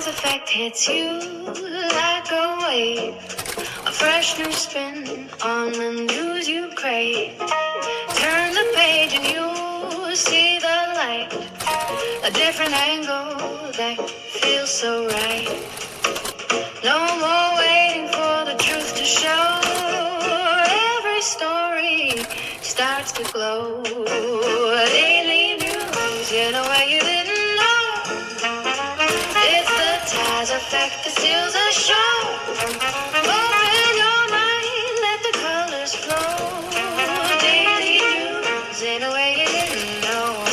Taz effect hits you like a wave, a fresh new spin on the news you crave. Turn the page and you see the light, a different angle that feels so right. No more waiting for the truth to show. Every story starts to glow. Daily news in a way you didn't know. It's the Taz effect that steals the show. Open your mind, let the colors flow. Daily news in a way you didn't know.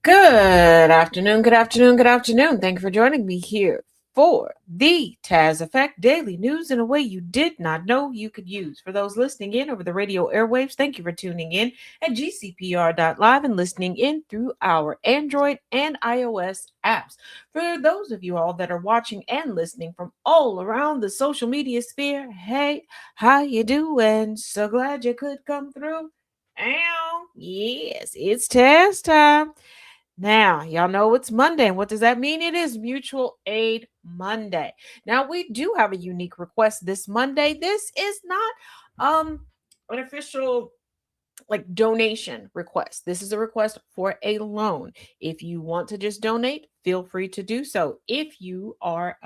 Good afternoon, good afternoon, good afternoon. Thank you for joining me here for the Taz Effect Daily News in a way you did not know you could use. For those listening in over the radio airwaves, thank you for tuning in at GCPR.live and listening in through our Android and iOS apps. For those of you all that are watching and listening from all around the social media sphere, hey, how you doing? So glad you could come through. Ow, yes, it's test time. Now, y'all know it's Monday. And what does that mean? It is Mutual Aid Monday. Now, we do have a unique request this Monday. This is not an official donation request. This is a request for a loan. If you want to just donate, feel free to do so. If you are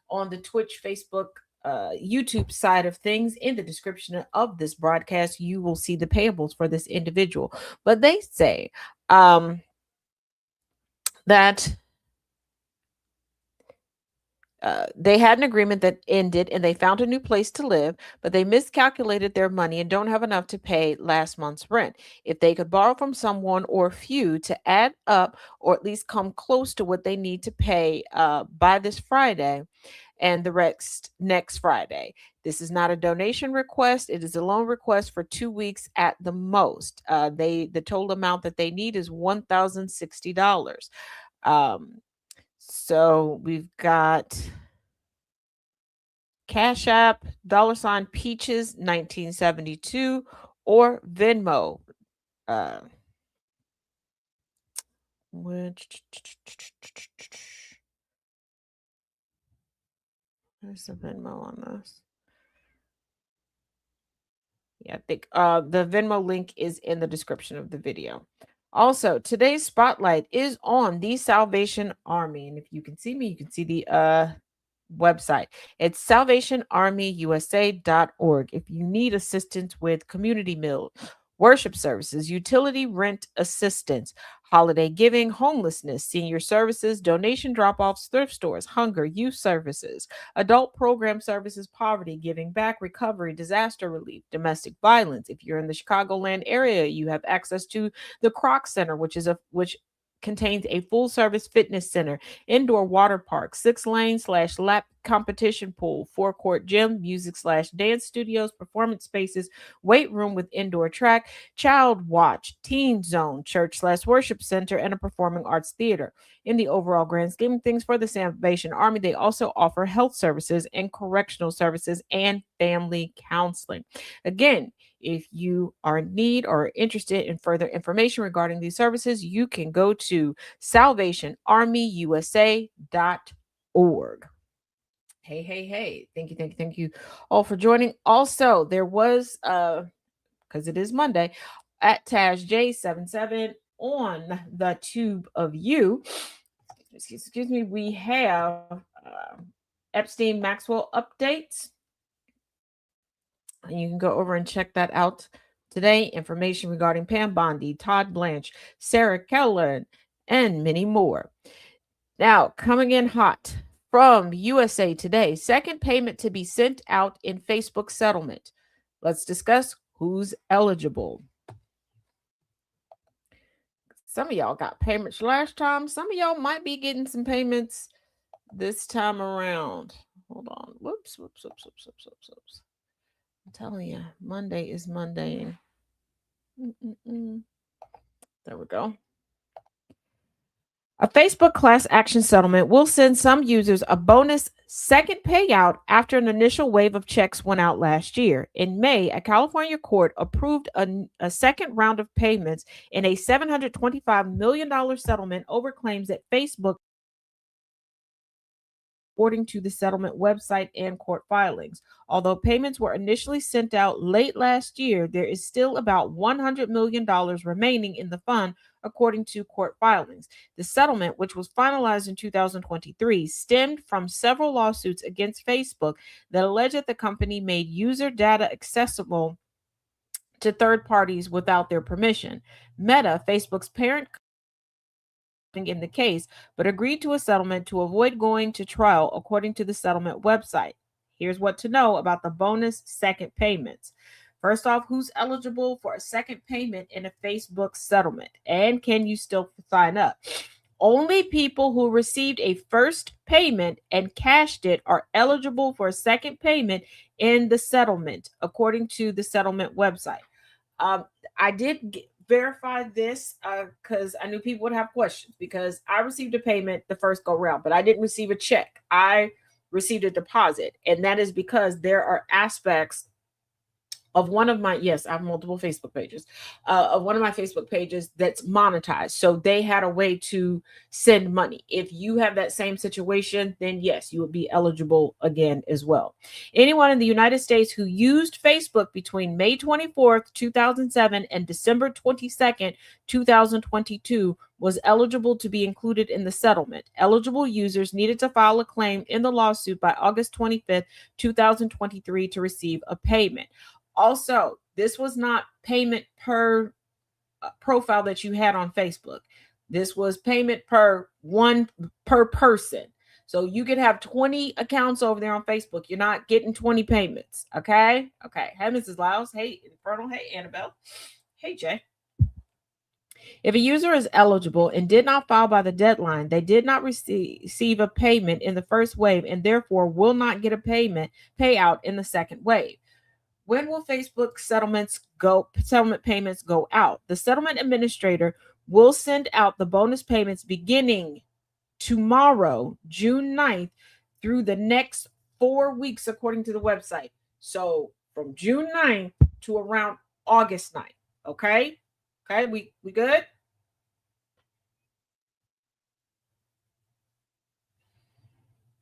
on the Twitch, Facebook, YouTube side of things, in the description of this broadcast, you will see the payables for this individual. But they say that they had an agreement that ended and they found a new place to live, but they miscalculated their money and don't have enough to pay last month's rent. If they could borrow from someone or a few to add up or at least come close to what they need to pay by this Friday and the rest next Friday. This is not a donation request. It is a loan request for 2 weeks at the most. The total amount that they need is $1,060. So we've got Cash App, $ Peaches 1972, or Venmo. Which there's the Venmo on this. Yeah, I think the Venmo link is in the description of the video. Also, today's spotlight is on the Salvation Army. And if you can see me, you can see the website. It's salvationarmyusa.org. If you need assistance with community meals, worship services, utility rent assistance, holiday giving, homelessness, senior services, donation drop-offs, thrift stores, hunger, youth services, adult program services, poverty, giving back, recovery, disaster relief, domestic violence. If you're in the Chicagoland area, you have access to the Croc Center, which contains a full service fitness center, indoor water park, 6-lane/lap competition pool, 4-court gym, music/dance studios, performance spaces, weight room with indoor track, child watch, teen zone, church/worship center, and a performing arts theater. In the overall grand scheme of things for the Salvation Army, they also offer health services and correctional services and family counseling. Again, if you are in need or interested in further information regarding these services, you can go to salvationarmyusa.org. Hey, hey, hey. Thank you all for joining. Also, there was because it is Monday, at Taj J77 on the Tube of You. Excuse me, we have Epstein Maxwell updates. And you can go over and check that out today. Information regarding Pam Bondi, Todd Blanche, Sarah Keller, and many more. Now, coming in hot from USA Today, second payment to be sent out in Facebook settlement. Let's discuss who's eligible. Some of y'all got payments last time. Some of y'all might be getting some payments this time around. Hold on. Whoops. I'm telling you, Monday is Monday. There we go. A Facebook class action settlement will send some users a bonus second payout after an initial wave of checks went out last year. In May, a California court approved a second round of payments in a $725 million settlement over claims that Facebook, according to the settlement website and court filings. Although payments were initially sent out late last year, there is still about $100 million remaining in the fund, according to court filings. The settlement, which was finalized in 2023, stemmed from several lawsuits against Facebook that allege that the company made user data accessible to third parties without their permission. Meta, Facebook's parent, in the case, but agreed to a settlement to avoid going to trial, according to the settlement website. Here's what to know about the bonus second payments. First off, who's eligible for a second payment in a Facebook settlement? And can you still sign up? Only people who received a first payment and cashed it are eligible for a second payment in the settlement, according to the settlement website. Um, I did verify this because I knew people would have questions because I received a payment the first go round, but I didn't receive a check. I received a deposit, and that is because there are aspects of one of my, yes, I have multiple Facebook pages, of one of my Facebook pages that's monetized. So they had a way to send money. If you have that same situation, then yes, you would be eligible again as well. Anyone in the United States who used Facebook between May 24th, 2007 and December 22nd, 2022 was eligible to be included in the settlement. Eligible users needed to file a claim in the lawsuit by August 25th, 2023 to receive a payment. Also, this was not payment per profile that you had on Facebook. This was payment per person. So you could have 20 accounts over there on Facebook. You're not getting 20 payments. Okay. Okay. Hey, Mrs. Lyles. Hey, Infernal. Hey, Annabelle. Hey, Jay. If a user is eligible and did not file by the deadline, they did not receive a payment in the first wave and therefore will not get a payout in the second wave. When will Facebook settlement payments go out? The settlement administrator will send out the bonus payments beginning tomorrow, June 9th, through the next 4 weeks, according to the website. So from June 9th to around August 9th. Okay? Okay, we good?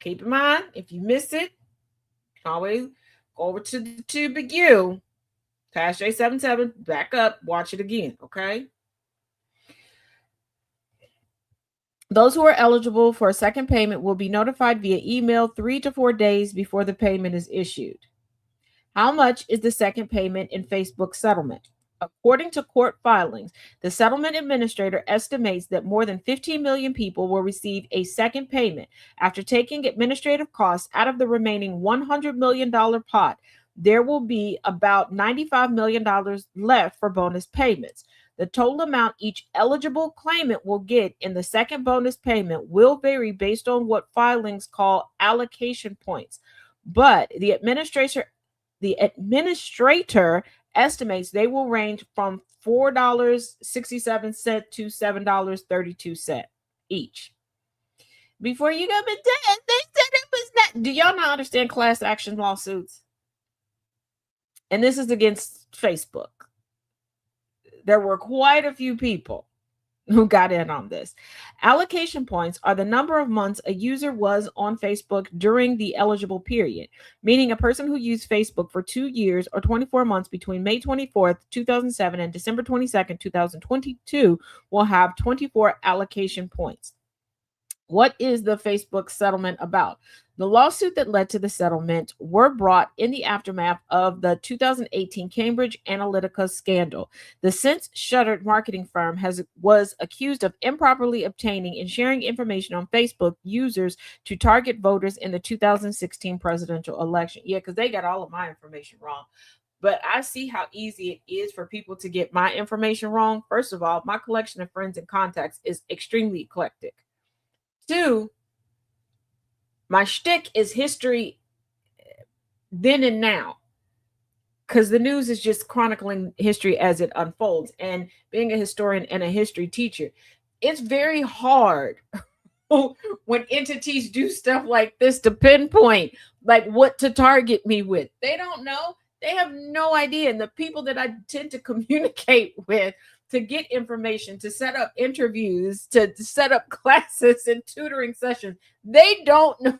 Keep in mind, if you miss it, you can always go over to the TubeU, Tash J77, back up, watch it again, okay? Those who are eligible for a second payment will be notified via email 3 to 4 days before the payment is issued. How much is the second payment in Facebook settlement? According to court filings, the settlement administrator estimates that more than 15 million people will receive a second payment after taking administrative costs out of the remaining $100 million pot. There will be about $95 million left for bonus payments. The total amount each eligible claimant will get in the second bonus payment will vary based on what filings call allocation points. But the administrator estimates they will range from $4.67 to $7.32 each. Before you go, but they said it was not. Do y'all not understand class action lawsuits? And this is against Facebook. There were quite a few people who got in on this. Allocation points are the number of months a user was on Facebook during the eligible period, meaning a person who used Facebook for 2 years or 24 months between May 24th, 2007 and December 22nd, 2022 will have 24 allocation points. What is the Facebook settlement about? The lawsuit that led to the settlement were brought in the aftermath of the 2018 Cambridge Analytica scandal. The since shuttered marketing firm was accused of improperly obtaining and sharing information on Facebook users to target voters in the 2016 presidential election. Yeah, because they got all of my information wrong. But I see how easy it is for people to get my information wrong. First of all, my collection of friends and contacts is extremely eclectic. 2, my shtick is history then and now, because the news is just chronicling history as it unfolds. And being a historian and a history teacher, it's very hard when entities do stuff like this to pinpoint like what to target me with. They don't know. They have no idea. And the people that I tend to communicate with to get information, to set up interviews, to set up classes and tutoring sessions, they don't know.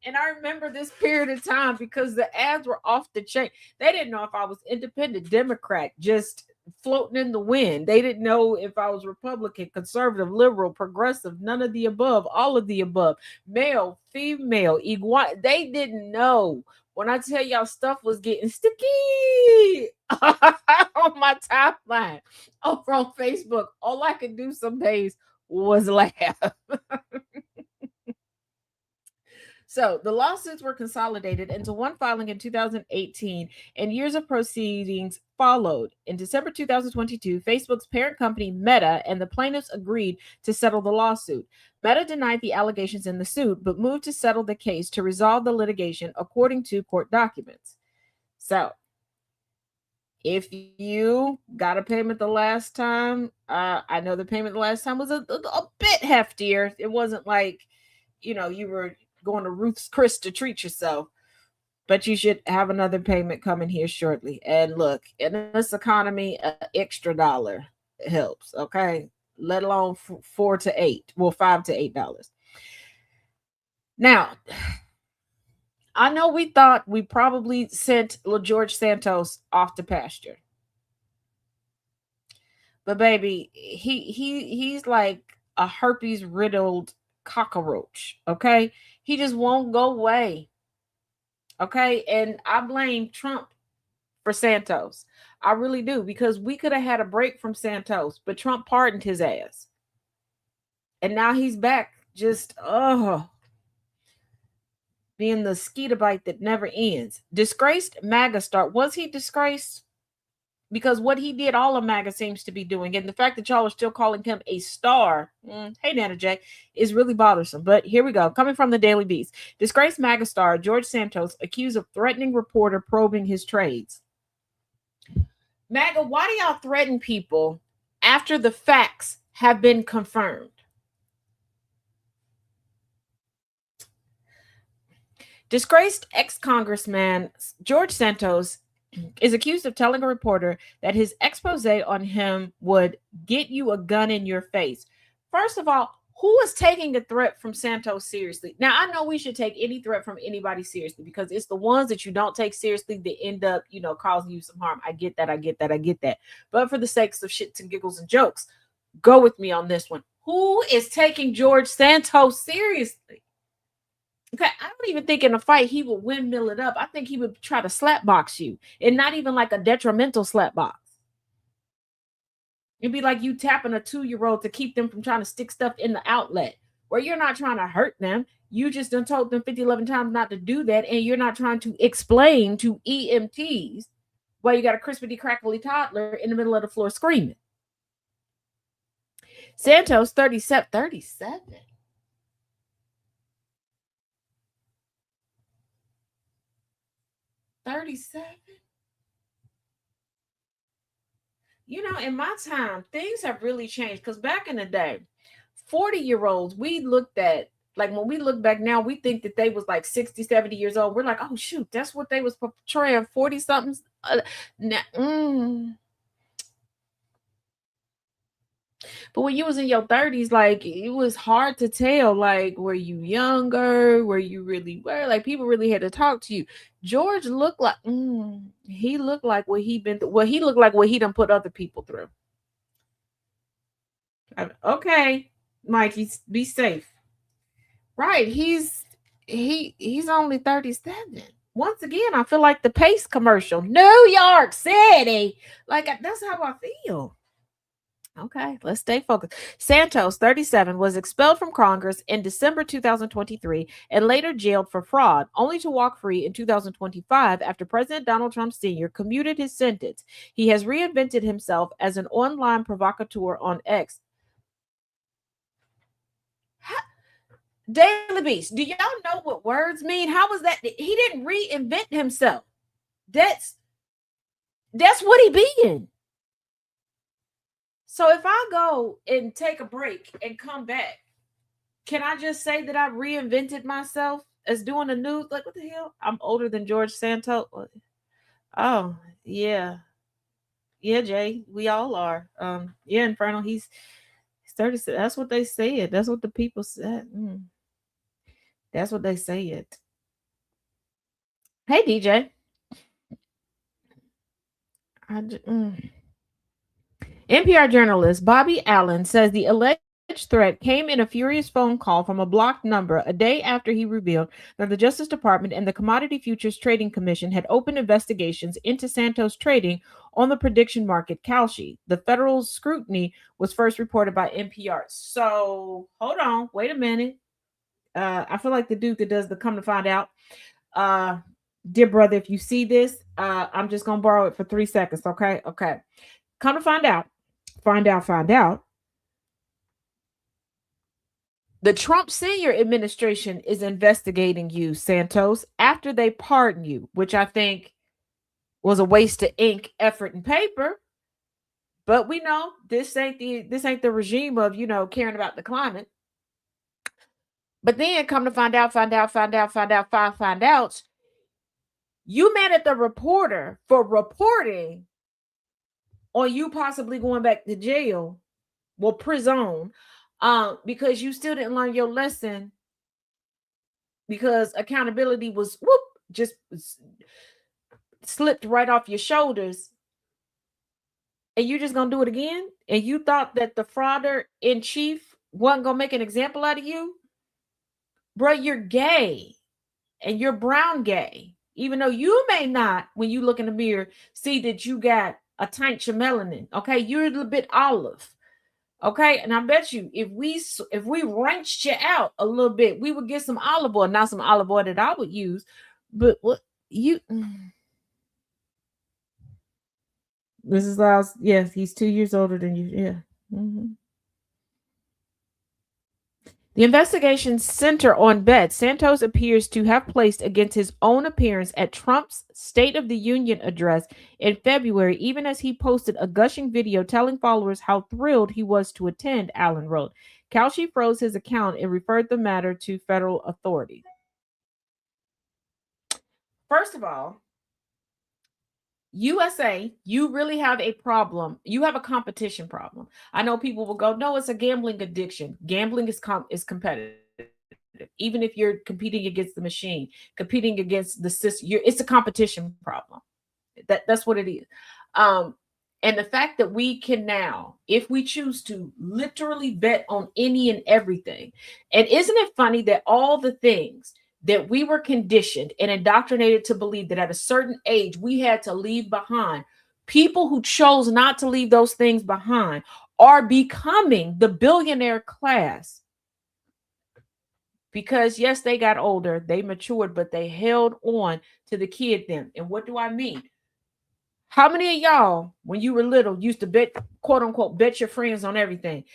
And I remember this period of time because the ads were off the chain. They didn't know if I was independent, Democrat, just floating in the wind. They didn't know if I was Republican, conservative, liberal, progressive, none of the above, all of the above, male, female, iguana. They didn't know. When I tell y'all stuff was getting sticky on my timeline over on Facebook, all I could do some days was laugh. So the lawsuits were consolidated into one filing in 2018, and years of proceedings followed. In December 2022, Facebook's parent company Meta and the plaintiffs agreed to settle the lawsuit. Meta denied the allegations in the suit, but moved to settle the case to resolve the litigation, according to court documents. So, if you got a payment the last time, I know the payment the last time was a bit heftier. It wasn't like, you were going to Ruth's Chris to treat yourself, but you should have another payment coming here shortly. And look, in this economy, an extra dollar helps, okay? Let alone $4 to $8, well, $5 to $8. Now, I know we thought we probably sent George Santos off to pasture, but baby, he's like a herpes riddled cockroach, okay? He just won't go away. Okay. And I blame Trump for Santos. I really do, because we could have had a break from Santos, but Trump pardoned his ass. And now he's back just being the mosquito bite that never ends. Disgraced MAGA star. Was he disgraced? Because what he did, all of MAGA seems to be doing, and the fact that y'all are still calling him a star, hey Nana J, is really bothersome. But here we go. Coming from the Daily Beast, disgraced MAGA star George Santos accused of threatening reporter probing his trades. MAGA, why do y'all threaten people after the facts have been confirmed? Disgraced ex-congressman George Santos is accused of telling a reporter that his expose on him would get you a gun in your face. First of all, who is taking a threat from Santos seriously? Now, I know we should take any threat from anybody seriously, because it's the ones that you don't take seriously that end up, causing you some harm. I get that. But for the sakes of shits and giggles and jokes, go with me on this one. Who is taking George Santos seriously? Okay, I don't even think in a fight he would windmill it up. I think he would try to slap box you, and not even like a detrimental slap box. It'd be like you tapping a 2-year-old to keep them from trying to stick stuff in the outlet, where you're not trying to hurt them. You just done told them 50, 11 times not to do that, and you're not trying to explain to EMTs why you got a crispity crackly toddler in the middle of the floor screaming. Santos, 37. 37. In my time, things have really changed, because back in the day, 40-year-olds, we looked at, like, when we look back now, we think that they was like 60, 70 years old. We're like, oh, shoot, that's what they was portraying, 40-somethings. But when you was in your 30s, like, it was hard to tell, like, were you younger? Were you really were? Like, people really had to talk to you. George looked like, he looked like what he been through. Well, he looked like what he done put other people through. Okay, Mikey, be safe. Right, he's only 37. Once again, I feel like the Pace commercial, New York City. Like, that's how I feel. Okay, let's stay focused. Santos, 37, was expelled from Congress in December 2023 and later jailed for fraud, only to walk free in 2025 after President Donald Trump Sr. commuted his sentence. He has reinvented himself as an online provocateur on X. Daily Beast, do y'all know what words mean? How was that? He didn't reinvent himself. That's what he being. So if I go and take a break and come back, can I just say that I reinvented myself as doing the news? Like, what the hell? I'm older than George Santos. Oh, yeah. Yeah, Jay. We all are. Yeah, Infernal, he's 36. That's what they said. That's what the people said. That's what they said. Hey, DJ. NPR journalist Bobby Allen says the alleged threat came in a furious phone call from a blocked number a day after he revealed that the Justice Department and the Commodity Futures Trading Commission had opened investigations into Santos trading on the prediction market Kalshi. The federal scrutiny was first reported by NPR. So hold on, wait a minute. I feel like the dude that does the come to find out. Uh, dear brother, if you see this, I'm just gonna borrow it for 3 seconds. Okay, okay. Come to find out. The Trump senior administration is investigating you, Santos, after they pardon you, which I think was a waste of ink, effort, and paper. But we know this ain't the regime of caring about the climate. But then come to find out, you mad at the reporter for reporting on you possibly going back to jail, well, prison, because you still didn't learn your lesson because accountability was just slipped right off your shoulders, and you just gonna do it again, and you thought that the frauder in chief wasn't gonna make an example out of you. Bro, you're gay, and you're brown gay, even though you may not, when you look in the mirror, see that you got a tinge of melanin. Okay, you're a little bit olive. Okay, and I bet you if we wrenched you out a little bit, we would get some olive oil, not some olive oil that I would use, but what you this is Lyles. Yes, he's 2 years older than you. Yeah. The investigations center on bets Santos appears to have placed against his own appearance at Trump's State of the Union address in February, even as he posted a gushing video telling followers how thrilled he was to attend, Allen wrote. Kalshi froze his account and referred the matter to federal authorities. First of all, USA, you really have a problem. You have a competition problem. I know people will go, no, it's a gambling addiction. Gambling is competitive. Even if you're competing against the machine, competing against the system, it's a competition problem. That's what it is. And the fact that we can now, if we choose to, literally bet on any and everything. And isn't it funny that all the things that we were conditioned and indoctrinated to believe that at a certain age we had to leave behind, people who chose not to leave those things behind are becoming the billionaire class. Because yes, they got older, they matured, but they held on to the kid them. And what do I mean? How many of y'all, when you were little, used to bet, quote unquote, bet your friends on everything?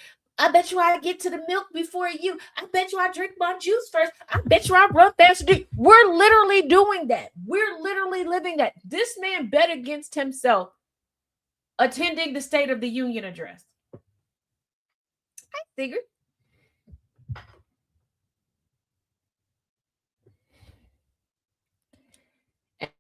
I bet you I get to the milk before you. I bet you I drink my juice first. I bet you I run faster. We're literally doing that. We're literally living that. This man bet against himself attending the State of the Union address. I figured.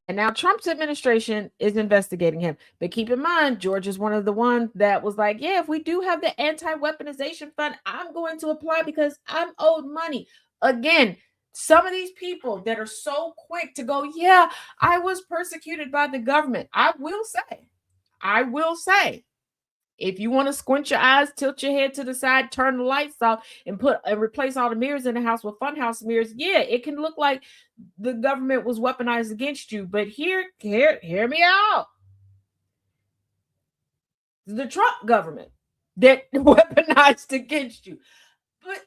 And now Trump's administration is investigating him. But keep in mind, George is one of the ones that was like, yeah, if we do have the anti-weaponization fund, I'm going to apply because I'm owed money. Again, some of these people that are so quick to go, yeah, I was persecuted by the government. I will say, if you want to squint your eyes, tilt your head to the side, turn the lights off, and replace all the mirrors in the house with funhouse mirrors, yeah, it can look like the government was weaponized against you. But hear me out. The Trump government that weaponized against you. But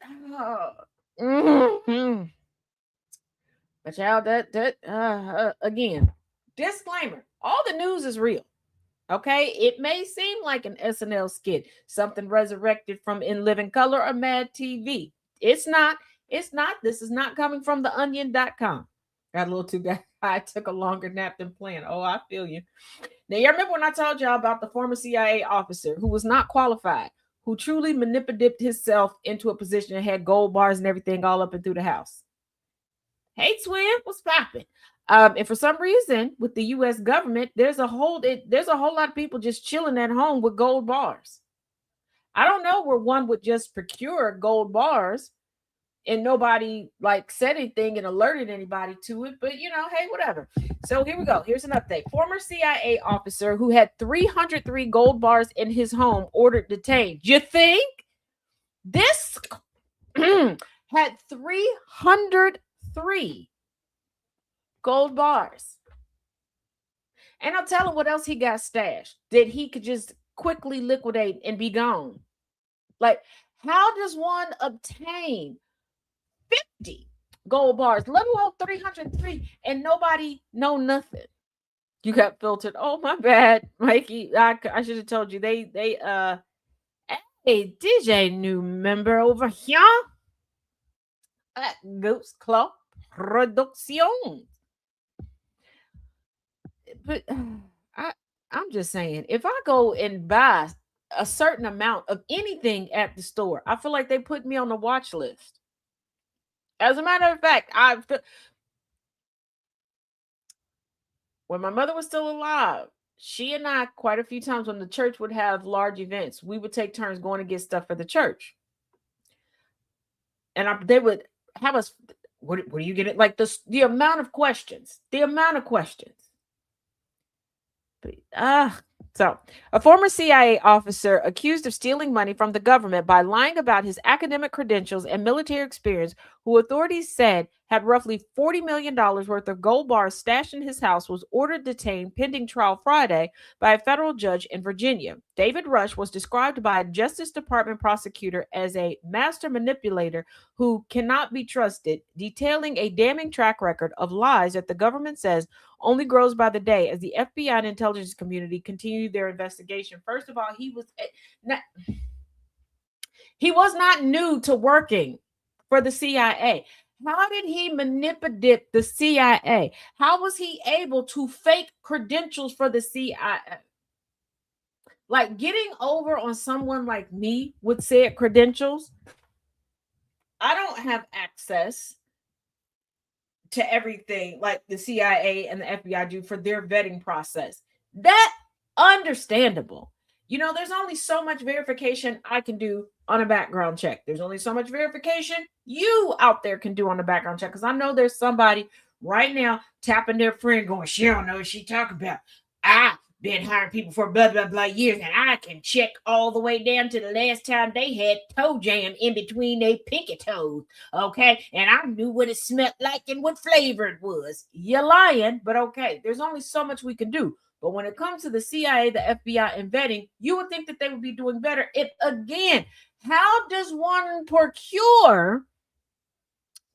but y'all, that again, disclaimer: all the news is real. Okay, it may seem like an SNL skit, something resurrected from In Living Color or Mad TV. It's not. It's not. This is not coming from theonion.com. Got a little too guy. I took a longer nap than planned. Oh, I feel you. Now, you remember when I told y'all about the former CIA officer who was not qualified, who truly manipulated himself into a position and had gold bars and everything all up and through the house? Hey, twin, what's popping? And for some reason, with the U.S. government, there's a whole lot of people just chilling at home with gold bars. I don't know where one would just procure gold bars and nobody like said anything and alerted anybody to it, but hey, whatever. So here we go. Here's an update. Former CIA officer who had 303 gold bars in his home ordered detained. You think this had 303 gold bars? And I'll tell him what else he got stashed that he could just quickly liquidate and be gone. Like, how does one obtain 50 gold bars, let alone 303, and nobody know nothing? You got filtered. Oh, my bad, Mikey. I should have told you. They hey, DJ new member over here at Ghost Club Production. But I'm just saying, if I go and buy a certain amount of anything at the store, I feel like they put me on the watch list. As a matter of fact, when my mother was still alive, she and I, quite a few times when the church would have large events, we would take turns going to get stuff for the church. And they would have us, what are you getting? Like the amount of questions. So a former CIA officer accused of stealing money from the government by lying about his academic credentials and military experience, who authorities said had roughly $40 million worth of gold bars stashed in his house, was ordered detained pending trial Friday by a federal judge in Virginia. David Rush was described by a Justice Department prosecutor as a master manipulator who cannot be trusted, detailing a damning track record of lies that the government says only grows by the day as the FBI and intelligence community continue their investigation. First of all, he was not new to working for the CIA. How did he manipulate the CIA? How was he able to fake credentials for the CIA? Like, getting over on someone like me with said credentials, I don't have access to everything like the CIA and the FBI do for their vetting process. That understandable. There's only so much verification I can do on a background check. There's only so much verification you out there can do on a background check. Because I know there's somebody right now tapping their friend going, she don't know what she talking about. I've been hiring people for blah, blah, blah years, and I can check all the way down to the last time they had toe jam in between their pinky toes, okay? And I knew what it smelled like and what flavor it was. You're lying, but okay. There's only so much we can do. But when it comes to the CIA, the FBI, and vetting, you would think that they would be doing better. Again, how does one procure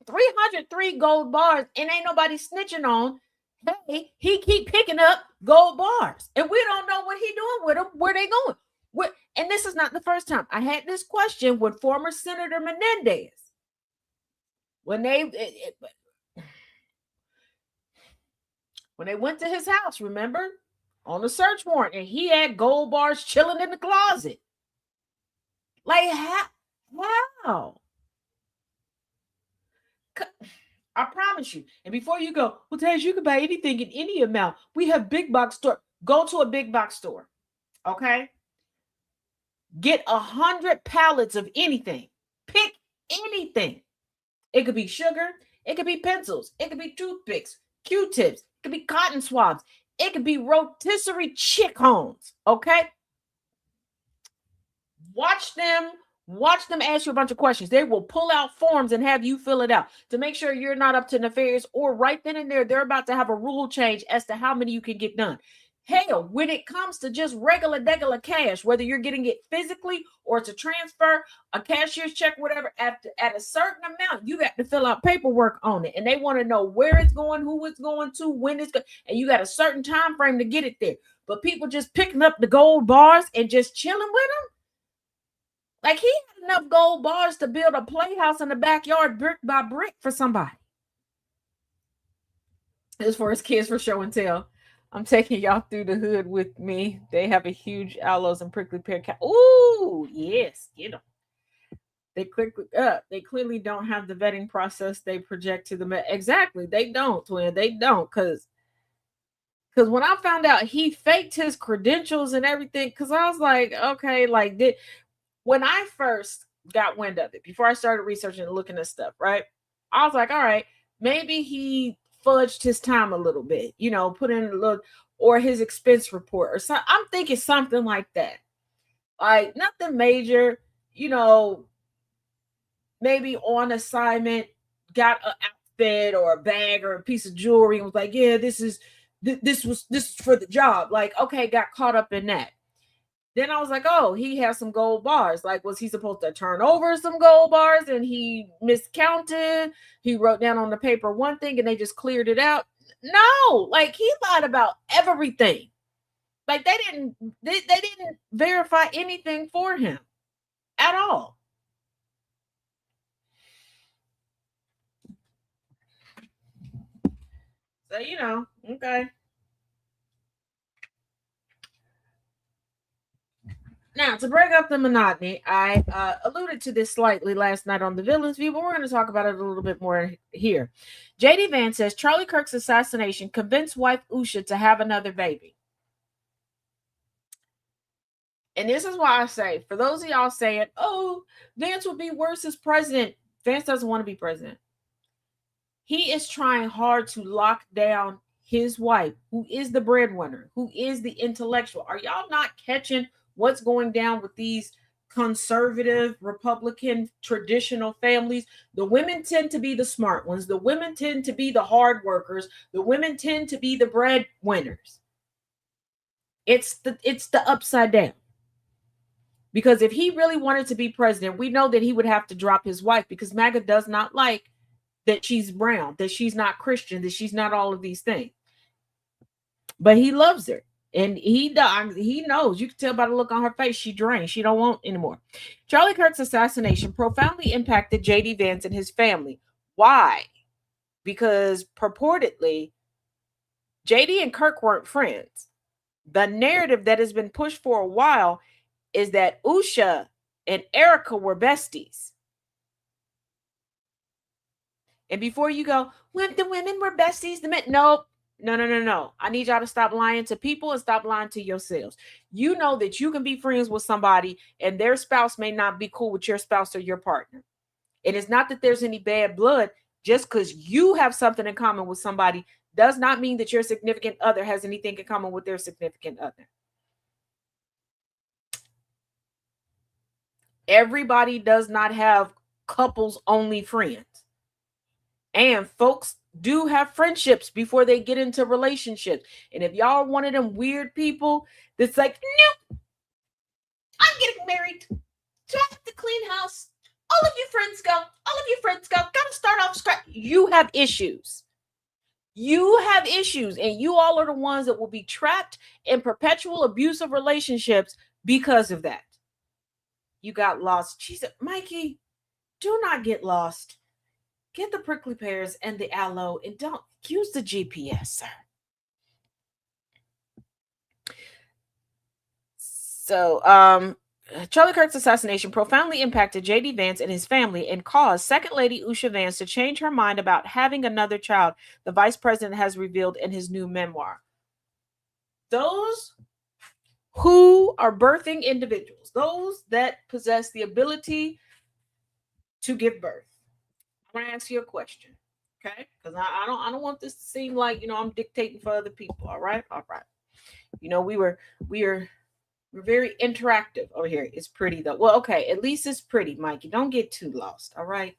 303 gold bars and ain't nobody snitching on? Hey, he keep picking up gold bars, and we don't know what he doing with them, where they going. And this is not the first time. I had this question with former Senator Menendez. When they went to his house, remember? On a search warrant, and he had gold bars chilling in the closet. Like, how? I promise you. And before you go, well, Taz, you can buy anything in any amount. We have big box store. Go to a big box store. Okay? Get 100 pallets of anything. Pick anything. It could be sugar. It could be pencils. It could be toothpicks, Q-tips. It could be cotton swabs. It could be rotisserie chick homes. Okay? Watch them ask you a bunch of questions. They will pull out forms and have you fill it out to make sure you're not up to nefarious, or right then and there, they're about to have a rule change as to how many you can get done. Hell, when it comes to just regular cash, whether you're getting it physically or it's a transfer, a cashier's check, whatever, at a certain amount, you got to fill out paperwork on it. And they want to know where it's going, who it's going to, when it's going, and you got a certain time frame to get it there. But people just picking up the gold bars and just chilling with them. Like, he had enough gold bars to build a playhouse in the backyard brick by brick for somebody. It's for his kids for show and tell. I'm taking y'all through the hood with me. They have a huge aloes and prickly pear. Ooh, yes, get them. They clearly don't have the vetting process they project to the exactly. They don't, twin. They don't, because when I found out he faked his credentials and everything, because I was like, okay, like when I first got wind of it, before I started researching and looking at stuff, right? I was like, all right, maybe he fudged his time a little bit, put in a little, or his expense report or something. I'm thinking something like that. Like nothing major, maybe on assignment, got an outfit or a bag or a piece of jewelry and was like, yeah, this is for the job. Like, okay, got caught up in that. Then I was like, oh, he has some gold bars. Like, was he supposed to turn over some gold bars and he miscounted? He wrote down on the paper one thing and they just cleared it out. No, like he lied about everything. Like they didn't verify anything for him at all. So, okay. Now, to break up the monotony, I alluded to this slightly last night on the Villains View, but we're going to talk about it a little bit more here. JD Vance says Charlie Kirk's assassination convinced wife Usha to have another baby. And this is why I say, for those of y'all saying, oh, Vance would be worse as president, Vance doesn't want to be president. He is trying hard to lock down his wife, who is the breadwinner, who is the intellectual. Are y'all not catching what's going down with these conservative Republican traditional families? The women tend to be the smart ones. The women tend to be the hard workers. The women tend to be the breadwinners. It's the upside down. Because if he really wanted to be president, we know that he would have to drop his wife, because MAGA does not like that she's brown, that she's not Christian, that she's not all of these things. But he loves her. And he knows. You can tell by the look on her face. She drained. She don't want anymore. Charlie Kirk's assassination profoundly impacted J.D. Vance and his family. Why? Because purportedly, J.D. and Kirk weren't friends. The narrative that has been pushed for a while is that Usha and Erica were besties. And before you go, when the women were besties, the men, nope. No. I need y'all to stop lying to people and stop lying to yourselves. You know that you can be friends with somebody and their spouse may not be cool with your spouse or your partner. It is not that there's any bad blood. Just because you have something in common with somebody does not mean that your significant other has anything in common with their significant other. Everybody does not have couples only friends. And folks do have friendships before they get into relationships. And if y'all are one of them weird people that's like, nope, I'm getting married. So I have to clean house. All of your friends go. Gotta start off scratch. You have issues. And you all are the ones that will be trapped in perpetual abusive relationships because of that. You got lost. She said, Mikey, do not get lost. Get the prickly pears and the aloe and don't use the GPS, sir. So, Charlie Kirk's assassination profoundly impacted J.D. Vance and his family and caused Second Lady Usha Vance to change her mind about having another child, the vice president has revealed in his new memoir. Those who are birthing individuals, those that possess the ability to give birth, I'm going to ask you a question, okay? Because I don't want this to seem like, I'm dictating for other people, all right? All right. We're very interactive over here. It's pretty, though. Well, okay, at least it's pretty, Mikey. Don't get too lost, all right?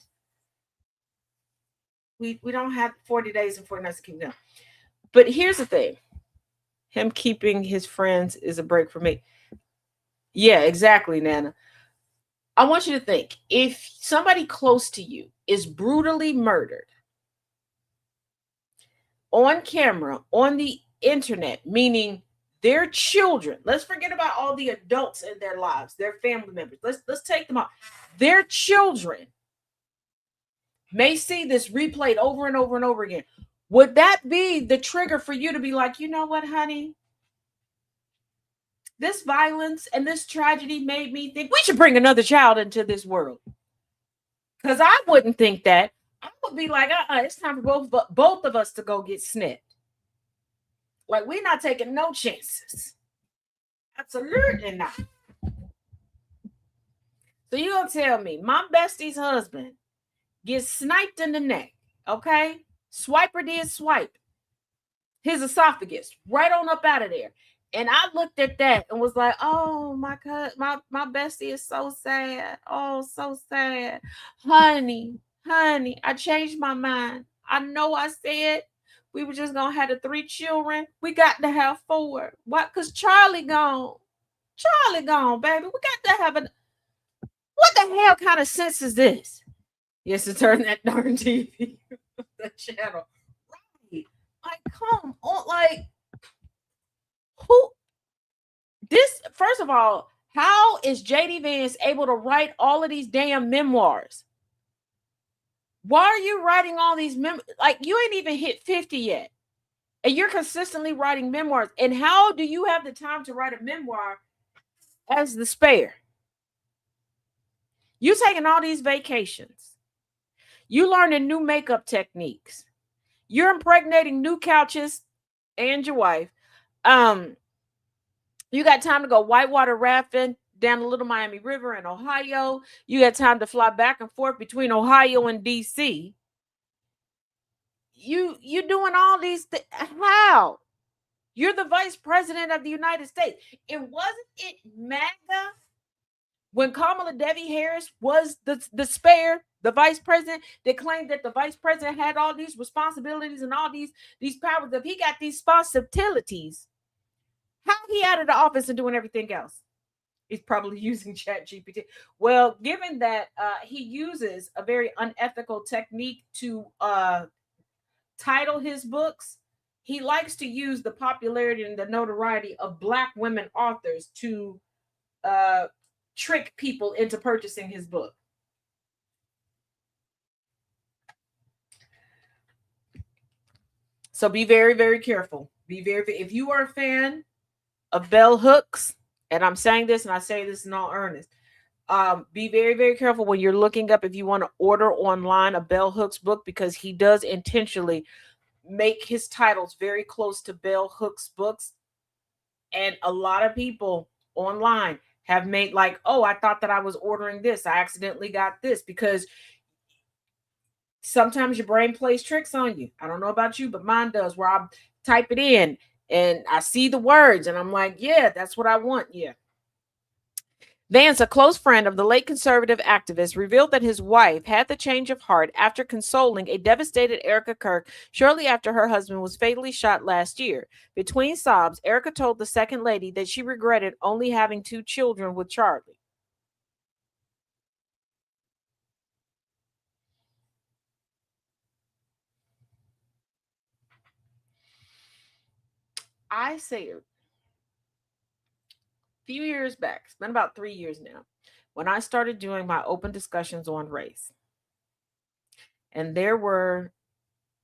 We don't have 40 days and 40 nights to keep going. But here's the thing. Him keeping his friends is a break for me. Yeah, exactly, Nana. I want you to think, if somebody close to you is brutally murdered on camera, on the internet, meaning their children, let's forget about all the adults in their lives, their family members, let's take them out. Their children may see this replayed over and over and over again. Would that be the trigger for you to be like, you know what, honey? This violence and this tragedy made me think we should bring another child into this world. Because I wouldn't think that. I would be like, it's time for both of us to go get snipped. Like, we're not taking no chances. Absolutely not. So you gonna tell me my bestie's husband gets sniped in the neck, okay? Swiper did swipe his esophagus right on up out of there. And I looked at that and was like, oh my God, my bestie is so sad. Oh, so sad. Honey, I changed my mind. I know I said we were just gonna have the 3 children. We got to have 4. What? Because Charlie gone. Charlie gone, baby. We got to have a. What the hell kind of sense is this? Yes, to turn that darn TV, the channel. Right. Like, come on. Like, who? This, first of all, how is JD Vance able to write all of these damn memoirs? Why are you writing all these like, you ain't even hit 50 yet. And you're consistently writing memoirs. And how do you have the time to write a memoir as the spare? You taking all these vacations. You learning new makeup techniques. You're impregnating new couches and your wife. You got time to go whitewater rafting down the Little Miami River in Ohio. You got time to fly back and forth between Ohio and DC. You doing all these things. How? You're the vice president of the United States. It wasn't it MAGA when Kamala Devi Harris was the spare, the vice president, that claimed that the vice president had all these responsibilities and all these powers. If he got these responsibilities, how he out of the office and doing everything else? He's probably using ChatGPT. Well, given that he uses a very unethical technique to title his books, he likes to use the popularity and the notoriety of Black women authors to trick people into purchasing his book. So be very, very careful. If you are a fan of bell hooks, and I'm saying this and I say this in all earnest, be very, very careful when you're looking up if you want to order online a bell hooks book, because he does intentionally make his titles very close to bell hooks books. And a lot of people online have made like, oh, I thought that I was ordering this. I accidentally got this, because sometimes your brain plays tricks on you. I don't know about you, but mine does, where I type it in and I see the words and I'm like, yeah, that's what I want. Yeah. Vance, a close friend of the late conservative activist, revealed that his wife had the change of heart after consoling a devastated Erica Kirk shortly after her husband was fatally shot last year. Between sobs, Erica told the second lady that she regretted only having 2 children with Charlie. I said, few years back, it's been about 3 years now, when I started doing my open discussions on race. And there were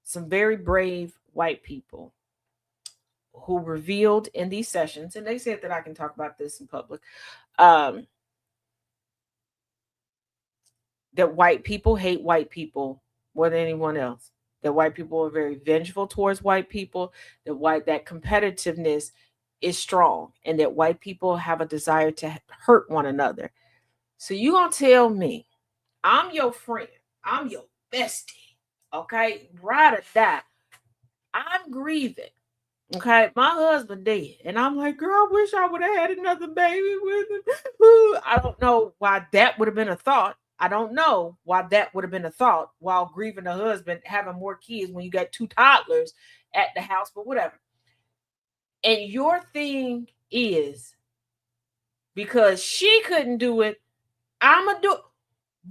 some very brave white people who revealed in these sessions, and they said that I can talk about this in public, that white people hate white people more than anyone else. That white people are very vengeful towards white people, that competitiveness is strong, and that white people have a desire to hurt one another. So you gonna tell me I'm your friend, I'm your bestie, okay, right or die, I'm grieving, okay, my husband dead, and I'm like, girl, I wish I would have had another baby with him. I don't know why that would have been a thought. I don't know why that would have been a thought while grieving a husband, having more kids when you got 2 toddlers at the house, but whatever. And your thing is, because she couldn't do it, I'm going to do it.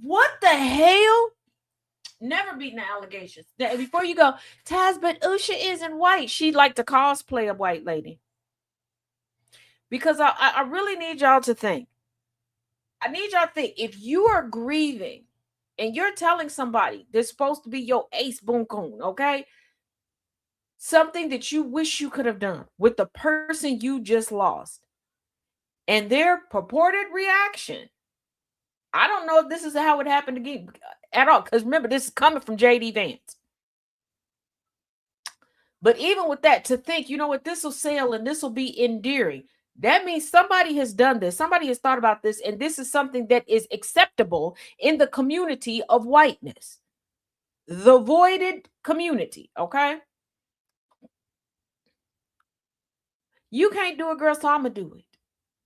What the hell? Never beating the allegations. Before you go, Taz, but Usha isn't white. She'd like to cosplay a white lady. Because I really need y'all to think. I need y'all to think. If you are grieving and you're telling somebody that's supposed to be your ace boom coon, okay? something that you wish you could have done with the person you just lost, and their purported reaction. I don't know if this is how it happened again at all. Because remember, this is coming from JD Vance. But even with that, to think, you know what, this will sell and this will be endearing. That means somebody has done this. Somebody has thought about this, and this is something that is acceptable in the community of whiteness, the voided community. Okay, you can't do it, girl, so I'm gonna do it,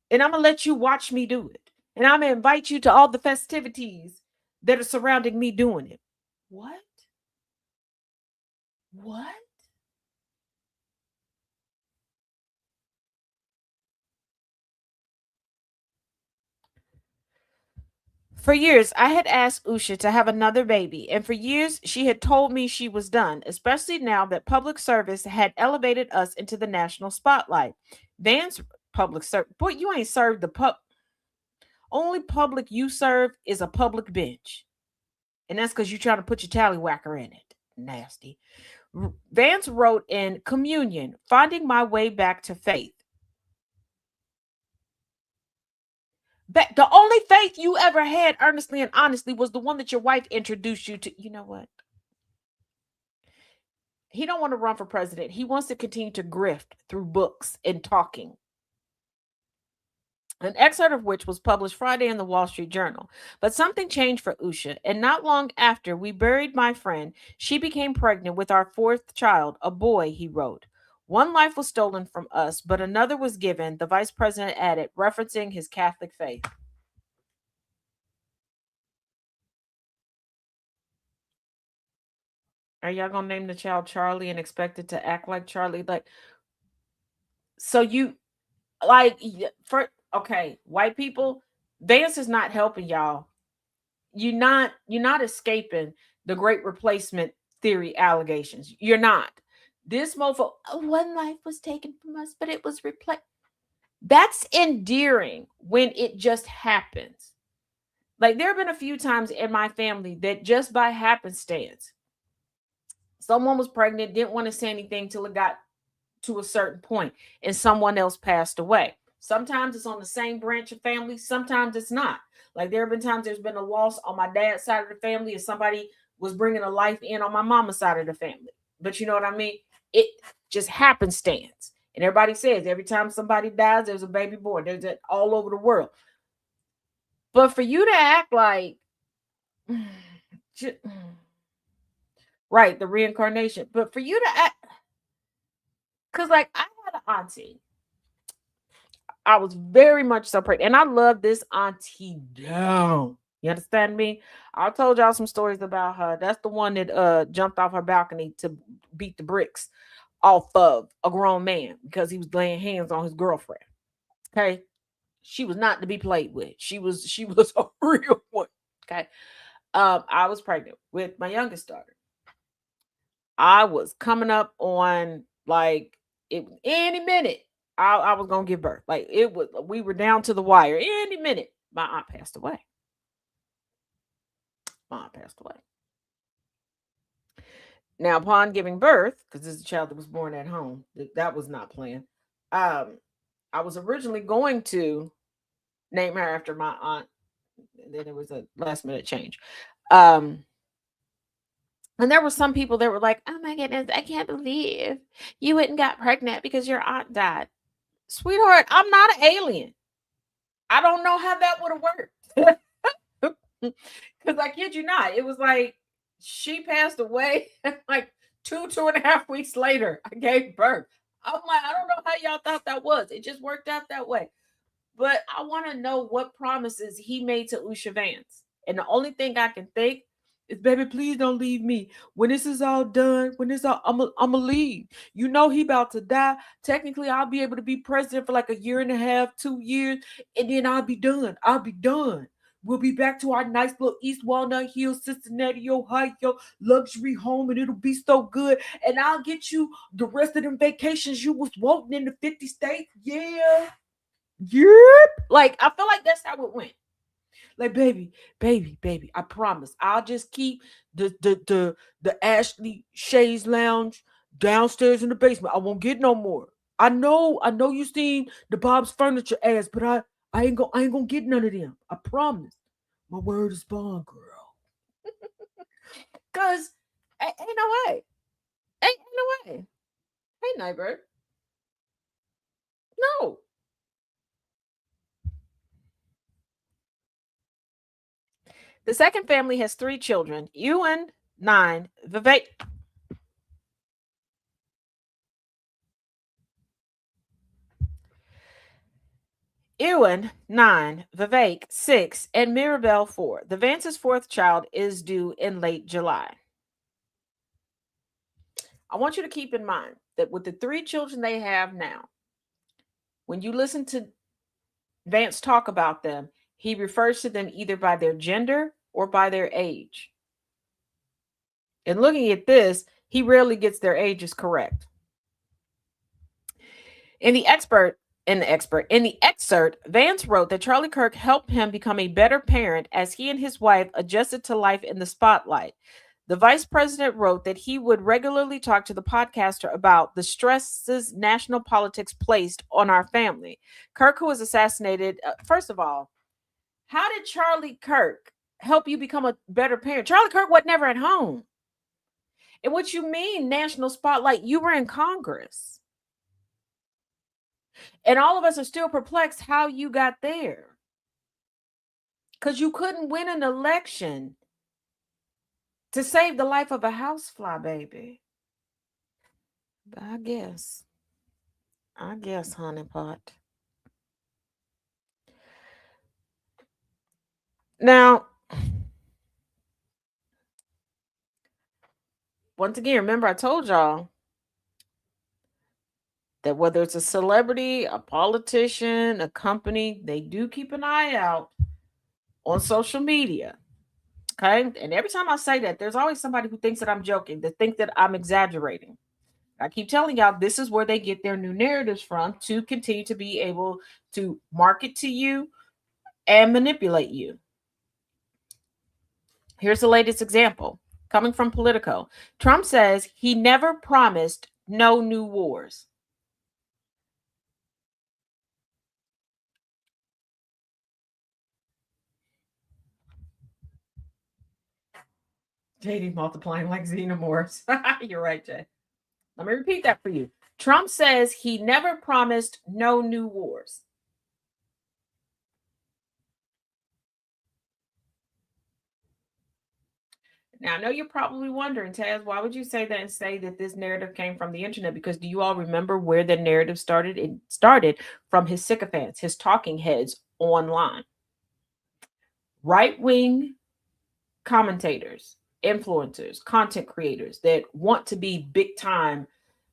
and I'm gonna let you watch me do it, and I'm gonna invite you to all the festivities that are surrounding me doing it. What? What? For years, I had asked Usha to have another baby, and for years she had told me she was done, especially now that public service had elevated us into the national spotlight. Van's public service, boy, you ain't served the only public you serve is a public bench, and that's because you're trying to put your tallywhacker in it. Nasty. Vance wrote in Communion, finding my way back to faith. The only faith you ever had, earnestly and honestly, was the one that your wife introduced you to. You know what? He don't want to run for president. He wants to continue to grift through books and talking. An excerpt of which was published Friday in the Wall Street Journal. But something changed for Usha, and not long after we buried my friend, she became pregnant with our fourth child, a boy, he wrote. One life was stolen from us, but another was given, the vice president added, referencing his Catholic faith. Are y'all gonna name the child Charlie and expect it to act like Charlie? Like, so you like for okay, white people, Vance is not helping y'all. You're not escaping the great replacement theory allegations. You're not. This mofo, "Oh, one life was taken from us, but it was replaced." That's endearing when it just happens. Like there have been a few times in my family that just by happenstance, someone was pregnant, didn't want to say anything till it got to a certain point and someone else passed away. Sometimes it's on the same branch of family, sometimes it's not. Like there have been times there's been a loss on my dad's side of the family and somebody was bringing a life in on my mama's side of the family. But you know what I mean? It just happenstance. And everybody says every time somebody dies, there's a baby born. There's it all over the world. But for you to act like, right, the reincarnation. But for you to act, because like I had an auntie, I was very much so pregnant. And I love this auntie down. You understand me? I told y'all some stories about her. That's the one that jumped off her balcony to beat the bricks off of a grown man because he was laying hands on his girlfriend. Okay. She was not to be played with. She was a real one. Okay. I was pregnant with my youngest daughter. I was coming up on like it any minute. I was gonna give birth. Like it was, we were down to the wire. Any minute, my aunt passed away. My aunt passed away. Now, upon giving birth, because this is a child that was born at home, that was not planned. Um, I was originally going to name her after my aunt, and then there was a last minute change. Um, and there were some people that were like, "Oh my goodness, I can't believe you went and got pregnant because your aunt died." Sweetheart, I'm not an alien. I don't know how that would have worked. Because I kid you not, it was like she passed away like 2.5 weeks later. I gave birth. I'm like, I don't know how y'all thought that was. It just worked out that way. But I want to know what promises he made to Usha Vance. And the only thing I can think is, baby, please don't leave me. When this is all done, when this all, I'm gonna leave. You know he about to die. Technically, I'll be able to be president for like a year and a half, 2 years, and then I'll be done. I'll be done. We'll be back to our nice little East Walnut Hills, Cincinnati, Ohio luxury home, and it'll be so good. And I'll get you the rest of them vacations you was wanting in the 50 states. Yeah. Yep. Like I feel like that's how it went. Like, baby, baby, baby, I promise. I'll just keep the Ashley Shays Lounge, downstairs in the basement. I won't get no more. I know you seen the Bob's Furniture ads, but I ain't gonna get none of them. I promise. My word is bond, girl. Cause ain't no way. Ain't no way. Hey, neighbor. No. The second family has three children: Ewan, 9, Vivek. Ewan, 9, Vivek, 6, and Mirabelle, 4. The Vance's fourth child is due in late July. I want you to keep in mind that with the three children they have now, when you listen to Vance talk about them, he refers to them either by their gender or by their age. And looking at this, he rarely gets their ages correct. In the excerpt, Vance wrote that Charlie Kirk helped him become a better parent as he and his wife adjusted to life in the spotlight. The vice president wrote that he would regularly talk to the podcaster about the stresses national politics placed on our family. Kirk, who was assassinated, first of all, how did Charlie Kirk help you become a better parent? Charlie Kirk was never at home. And what you mean, national spotlight? You were in Congress. And all of us are still perplexed how you got there. Because you couldn't win an election to save the life of a housefly, baby. But I guess, honeypot. Now, once again, remember I told y'all that whether it's a celebrity, a politician, a company, they do keep an eye out on social media. Okay. And every time I say that, there's always somebody who thinks that I'm joking, that think that I'm exaggerating. I keep telling y'all this is where they get their new narratives from to continue to be able to market to you and manipulate you. Here's the latest example coming from Politico. Trump says he never promised no new wars. JD multiplying like xenomorphs. You're right, Jay. Let me repeat that for you. Trump says he never promised no new wars. Now, I know you're probably wondering, Taz, why would you say that and say that this narrative came from the internet? Because do you all remember where the narrative started? It started from his sycophants, his talking heads online. Right wing commentators, influencers, content creators that want to be big time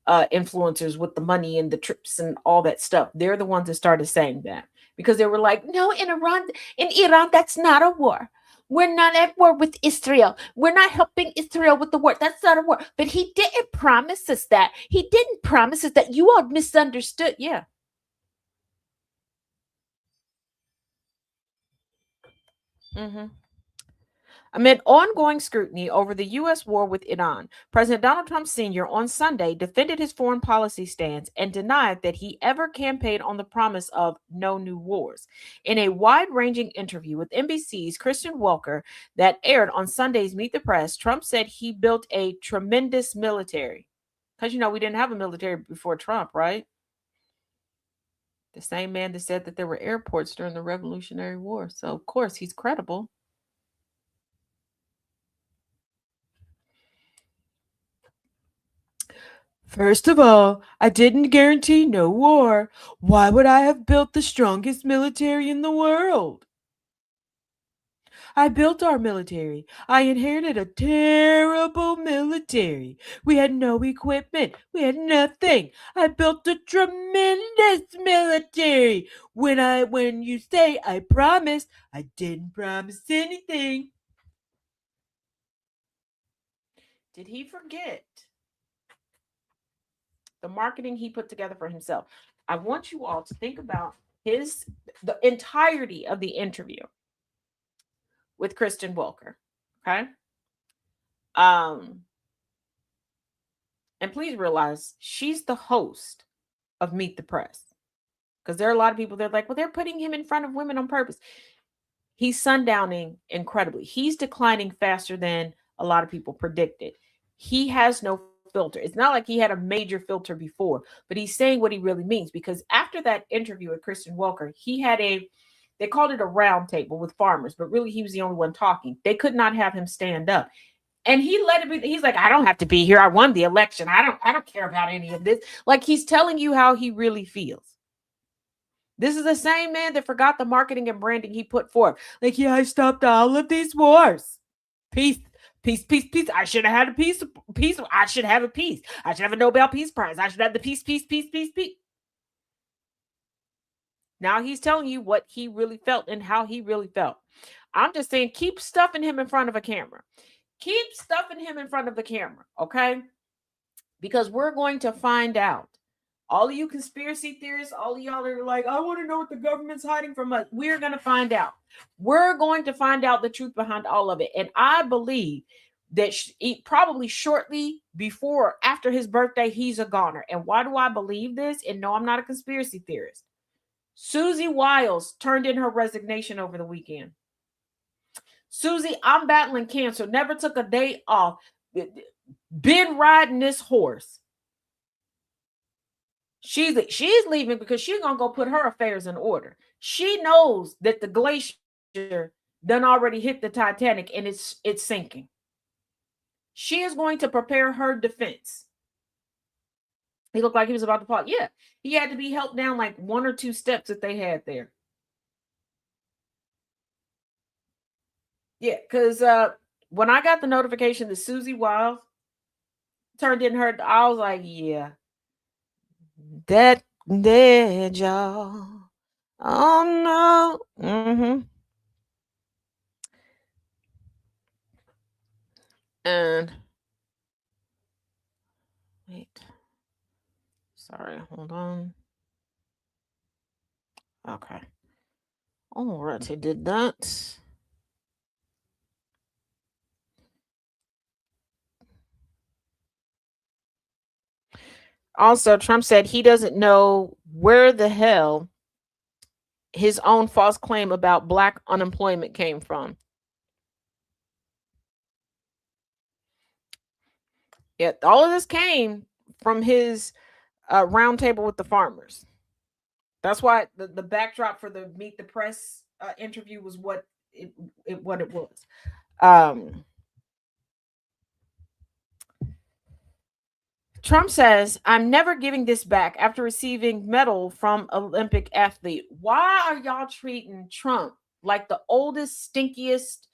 influencers with the money and the trips and all that stuff. They're the ones that started saying that because they were like, no, in Iran, that's not a war. We're not at war with Israel. We're not helping Israel with the war. That's not a war. But he didn't promise us that. He didn't promise us that. You all misunderstood. Yeah. Mm-hmm. Amid ongoing scrutiny over the U.S. war with Iran, President Donald Trump Sr. on Sunday defended his foreign policy stance and denied that he ever campaigned on the promise of no new wars. In a wide ranging interview with NBC's Christian Welker that aired on Sunday's Meet the Press, Trump said he built a tremendous military. Because, we didn't have a military before Trump, right? The same man that said that there were airports during the Revolutionary War. So, of course, he's credible. First of all, I didn't guarantee no war. Why would I have built the strongest military in the world? I built our military. I inherited a terrible military. We had no equipment. We had nothing. I built a tremendous military. When you say I promised, I didn't promise anything. Did he forget the marketing he put together for himself? I want you all to think about the entirety of the interview with Kristen Welker. Okay. Um, And please realize she's the host of Meet the Press. Because there are a lot of people that are like, well, they're putting him in front of women on purpose. He's sundowning incredibly. He's declining faster than a lot of people predicted. He has no filter. It's not like he had a major filter before, but he's saying what he really means. Because after that interview with Kristen Welker, he had they called it a round table with farmers, but really he was the only one talking. They could not have him stand up. And he let it be. He's like, I don't have to be here. I won the election. I don't care about any of this. Like, he's telling you how he really feels. This is the same man that forgot the marketing and branding he put forth. Like, yeah, I stopped all of these wars. Peace, peace, peace, peace. I should have had a peace. I should have a peace. I should have a Nobel Peace Prize. I should have the peace, peace, peace, peace, peace. Now he's telling you what he really felt and how he really felt. I'm just saying, keep stuffing him in front of a camera. Keep stuffing him in front of the camera, okay? Because we're going to find out. All of you conspiracy theorists, all of y'all are like, I want to know what the government's hiding from us. We're going to find out. We're going to find out the truth behind all of it. And I believe that probably shortly before or after his birthday, he's a goner. And why do I believe this? And no, I'm not a conspiracy theorist. Susie Wiles turned in her resignation over the weekend. Susie, I'm battling cancer. Never took a day off. Been riding this horse. She's leaving because she's gonna go put her affairs in order. She knows that the glacier done already hit the Titanic and it's sinking. She is going to prepare her defense. He looked like he was about to fall. Yeah, he had to be helped down like 1 or 2 steps that they had there. Yeah, because when I got the notification that Susie Wiles turned in her, I was like, yeah, that dead, y'all. Oh no. And wait, sorry, hold on. Okay, already did that. Also, Trump said he doesn't know where the hell his own false claim about black unemployment came from. Yeah, all of this came from his roundtable with the farmers. That's why the backdrop for the Meet the Press interview was what it was. Trump says, I'm never giving this back after receiving medal from Olympic athlete. Why are y'all treating Trump like the oldest, stinkiest,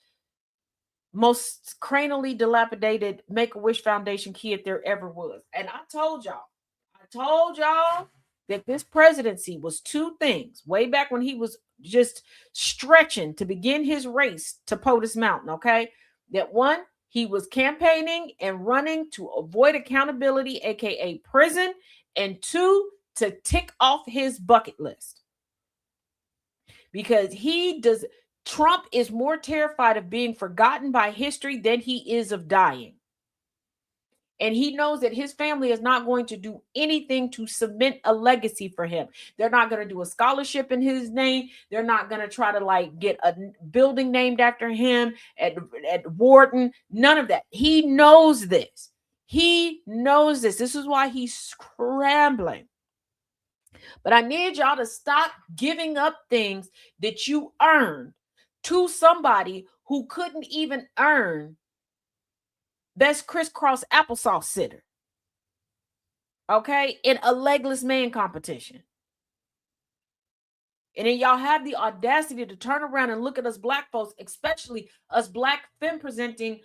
most cranially dilapidated Make-A-Wish Foundation kid there ever was? And I told y'all that this presidency was 2 things way back when he was just stretching to begin his race to POTUS Mountain, okay? That 1, he was campaigning and running to avoid accountability, aka prison, and 2, to tick off his bucket list. Because Trump is more terrified of being forgotten by history than he is of dying. And he knows that his family is not going to do anything to cement a legacy for him. They're not going to do a scholarship in his name. They're not going to try to get a building named after him at Wharton. None of that. He knows this. This is why he's scrambling. But I need y'all to stop giving up things that you earned to somebody who couldn't even earn best crisscross applesauce sitter, okay, in a legless man competition. And then y'all have the audacity to turn around and look at us black folks, especially us black femme presenting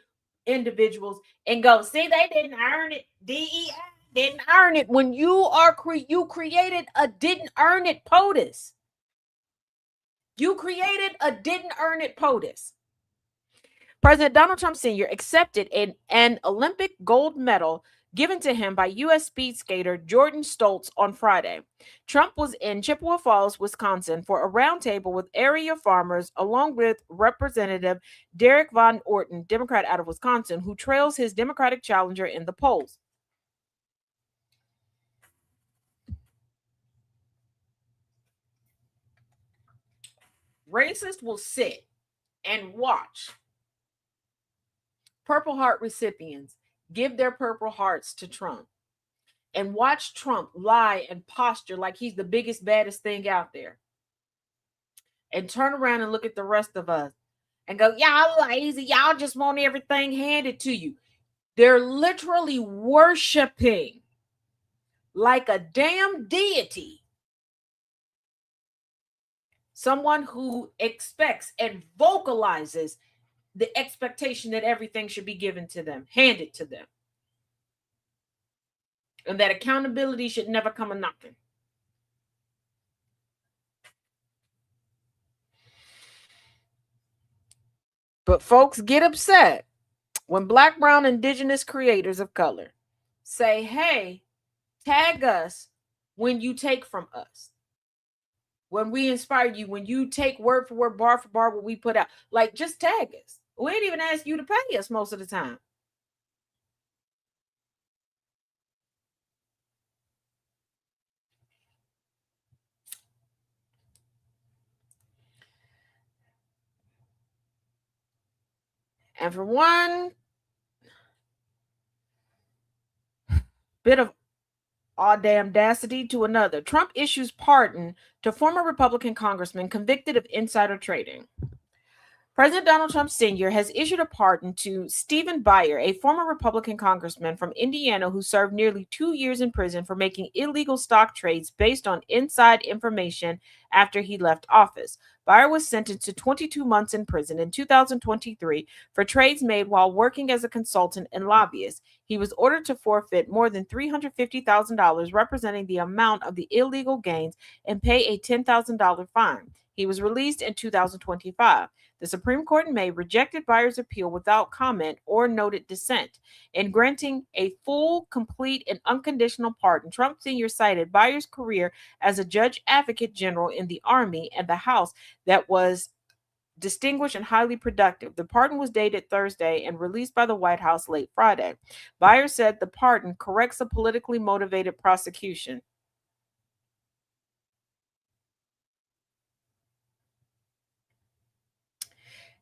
individuals, and go, see, they didn't earn it. DEI didn't earn it. When you created a didn't earn it POTUS. You created a didn't earn it POTUS. President Donald Trump Sr. accepted an Olympic gold medal given to him by U.S. speed skater Jordan Stoltz on Friday. Trump was in Chippewa Falls, Wisconsin, for a roundtable with area farmers, along with Representative Derek Von Orton, Democrat out of Wisconsin, who trails his Democratic challenger in the polls. Racists will sit and watch Purple Heart recipients give their Purple Hearts to Trump and watch Trump lie and posture like he's the biggest, baddest thing out there, and turn around and look at the rest of us and go, y'all lazy, y'all just want everything handed to you. They're literally worshiping like a damn deity someone who expects and vocalizes the expectation that everything should be given to them, handed to them, and that accountability should never come a knocking. But folks get upset when Black, brown, indigenous creators of color say, hey, tag us when you take from us, when we inspire you, when you take word for word, bar for bar what we put out. Like, just tag us. We ain't even ask you to pay us most of the time. And for one bit of audacity to another, Trump issues pardon to former Republican congressman convicted of insider trading. President Donald Trump Sr. has issued a pardon to Stephen Breyer, a former Republican congressman from Indiana who served nearly 2 years in prison for making illegal stock trades based on inside information after he left office. Breyer was sentenced to 22 months in prison in 2023 for trades made while working as a consultant and lobbyist. He was ordered to forfeit more than $350,000, representing the amount of the illegal gains, and pay a $10,000 fine. He was released in 2025. The Supreme Court in May rejected Breyer's appeal without comment or noted dissent. In granting a full, complete, and unconditional pardon, Trump Sr. cited Breyer's career as a judge advocate general in the Army and the House that was distinguished and highly productive. The pardon was dated Thursday and released by the White House late Friday. Breyer said the pardon corrects a politically motivated prosecution.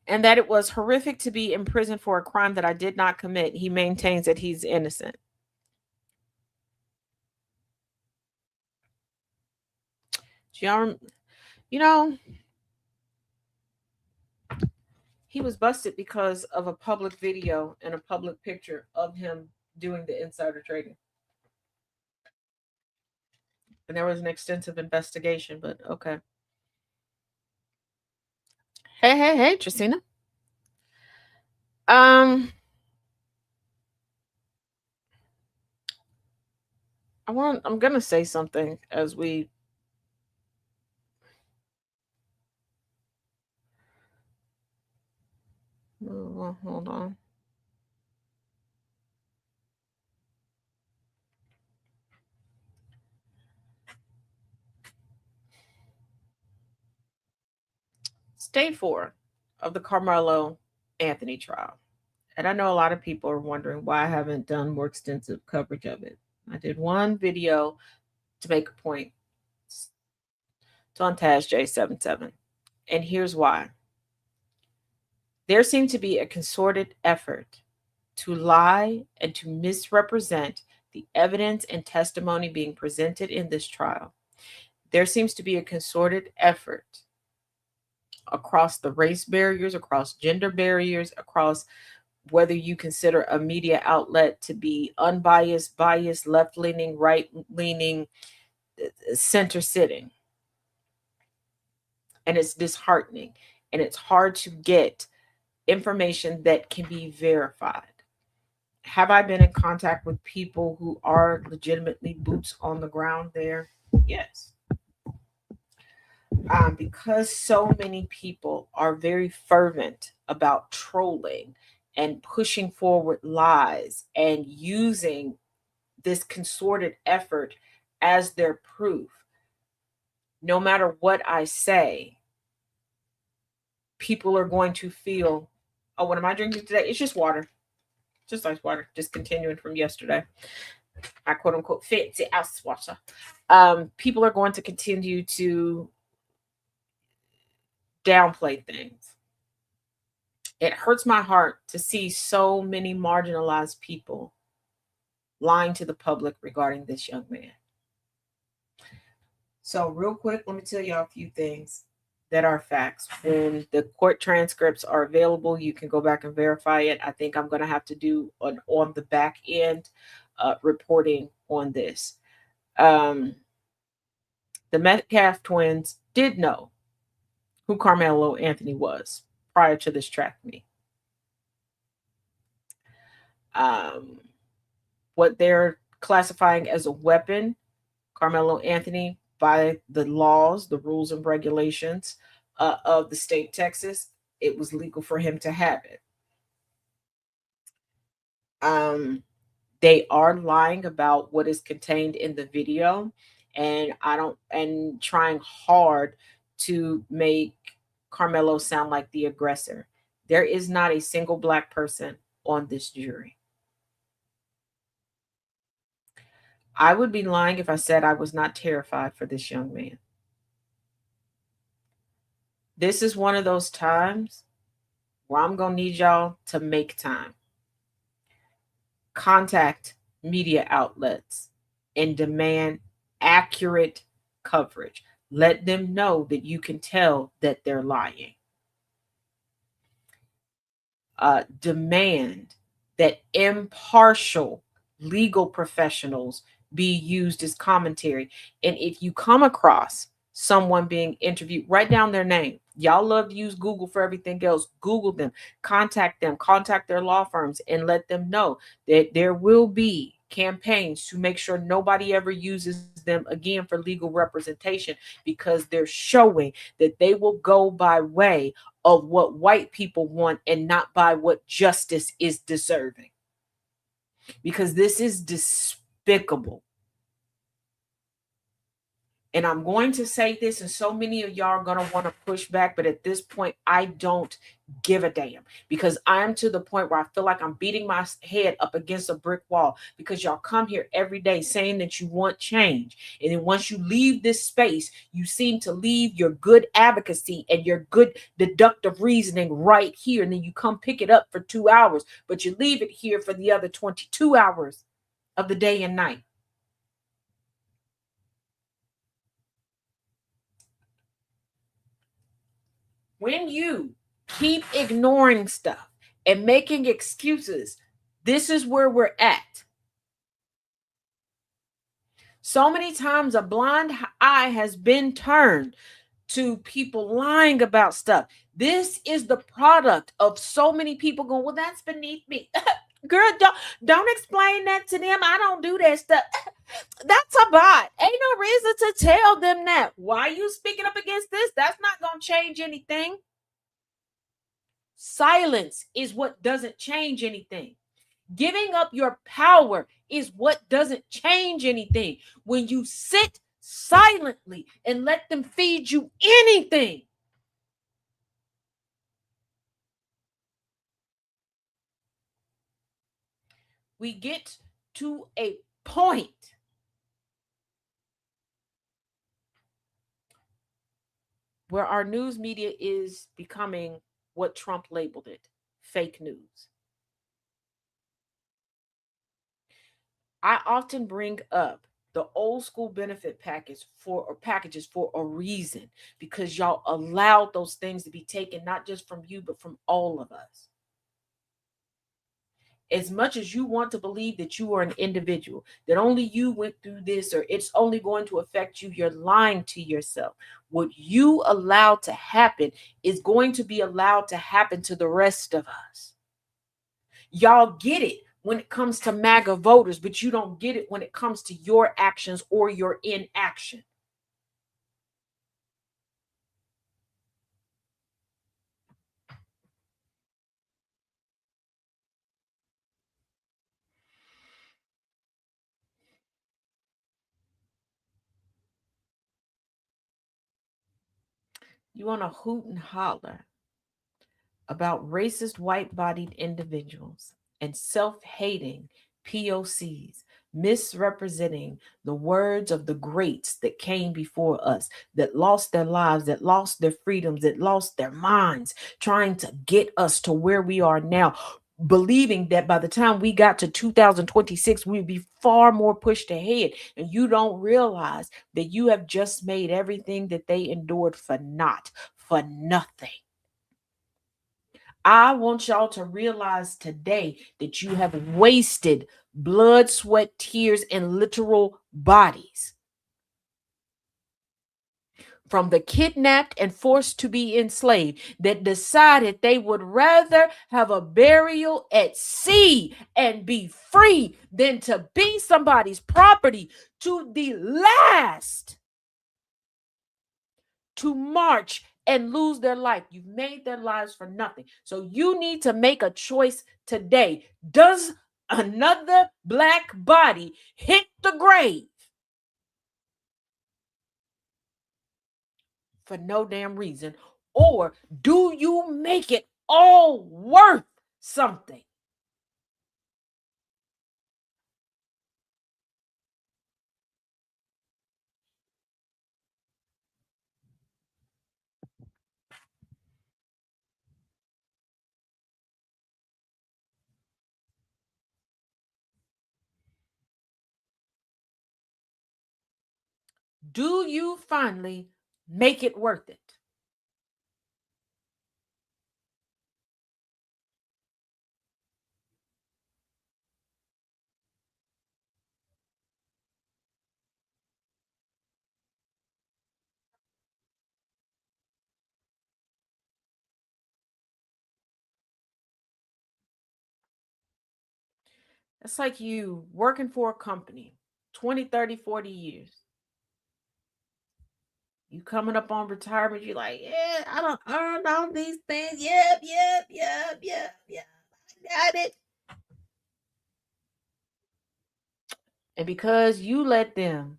And that it was horrific to be in prison for a crime that I did not commit. He maintains that he's innocent. You know, he was busted because of a public video and a public picture of him doing the insider trading. And there was an extensive investigation, but okay. Hey, Tristina. I'm gonna say something as we hold on. Day 4 of the Carmelo Anthony trial. And I know a lot of people are wondering why I haven't done more extensive coverage of it. I did one video to make a point. It's on Taz J77. And here's why. There seemed to be a concerted effort to lie and to misrepresent the evidence and testimony being presented in this trial. There seems to be a concerted effort across the race barriers, across gender barriers, across whether you consider a media outlet to be unbiased, biased, left-leaning, right-leaning, center-sitting. And it's disheartening. And it's hard to get information that can be verified. Have I been in contact with people who are legitimately boots on the ground there? Yes. Because so many people are very fervent about trolling and pushing forward lies and using this concerted effort as their proof. No matter what I say, people are going to feel, oh, what am I drinking today? It's just water. Just ice water. Just continuing from yesterday. I quote unquote fancy ice water. People are going to continue to downplay things. It hurts my heart to see so many marginalized people lying to the public regarding this young man. So, real quick, let me tell y'all a few things that are facts. When the court transcripts are available, you can go back and verify it. I think I'm going to have to do an on the back end reporting on this. Um, the Metcalf twins did know who Carmelo Anthony was prior to this track meet. Um, what they're classifying as a weapon, Carmelo Anthony, by the laws, the rules and regulations of the state of Texas, it was legal for him to have it. Um, they are lying about what is contained in the video, and trying hard to make Carmelo sound like the aggressor. There is not a single black person on this jury. I would be lying if I said I was not terrified for this young man. This is one of those times where I'm going to need y'all to make time. Contact media outlets and demand accurate coverage. Let them know that you can tell that they're lying. Demand that impartial legal professionals be used as commentary. And if you come across someone being interviewed, write down their name. Y'all love to use Google for everything else. Google them, contact their law firms, and let them know that there will be campaigns to make sure nobody ever uses them again for legal representation, because they're showing that they will go by way of what white people want and not by what justice is deserving. Because this is despicable. And I'm going to say this, and so many of y'all are going to want to push back, but at this point, I don't give a damn, because I'm to the point where I feel like I'm beating my head up against a brick wall, because y'all come here every day saying that you want change. And then once you leave this space, you seem to leave your good advocacy and your good deductive reasoning right here. And then you come pick it up for 2 hours, but you leave it here for the other 22 hours of the day and night. When you keep ignoring stuff and making excuses, this is where we're at. So many times a blind eye has been turned to people lying about stuff. This is the product of so many people going, well, that's beneath me. Girl, don't explain that to them. I don't do that stuff. That's a bot. Ain't no reason to tell them that. Why are you speaking up against this? That's not going to change anything. Silence is what doesn't change anything. Giving up your power is what doesn't change anything. When you sit silently and let them feed you anything, we get to a point where our news media is becoming what Trump labeled it, fake news. I often bring up the old school benefit packages for a reason, because y'all allowed those things to be taken, not just from you, but from all of us. As much as you want to believe that you are an individual, that only you went through this, or it's only going to affect you, you're lying to yourself. What you allowed to happen is going to be allowed to happen to the rest of us. Y'all get it when it comes to MAGA voters, but you don't get it when it comes to your actions or your inaction. You want to hoot and holler about racist white-bodied individuals and self-hating POCs misrepresenting the words of the greats that came before us, that lost their lives, that lost their freedoms, that lost their minds, trying to get us to where we are now, believing that by the time we got to 2026, we'd be far more pushed ahead. And you don't realize that you have just made everything that they endured for naught, for nothing. I want y'all to realize today that you have wasted blood, sweat, tears, and literal bodies. From the kidnapped and forced to be enslaved that decided they would rather have a burial at sea and be free than to be somebody's property, to the last to march and lose their life. You've made their lives for nothing. So you need to make a choice today. Does another black body hit the grave for no damn reason? Or do you make it all worth something? Do you finally make it worth it? It's like you working for a company 20, 30, 40 years. You coming up on retirement, you're like, yeah, I don't earn all these things. Yep. Got it. And because you let them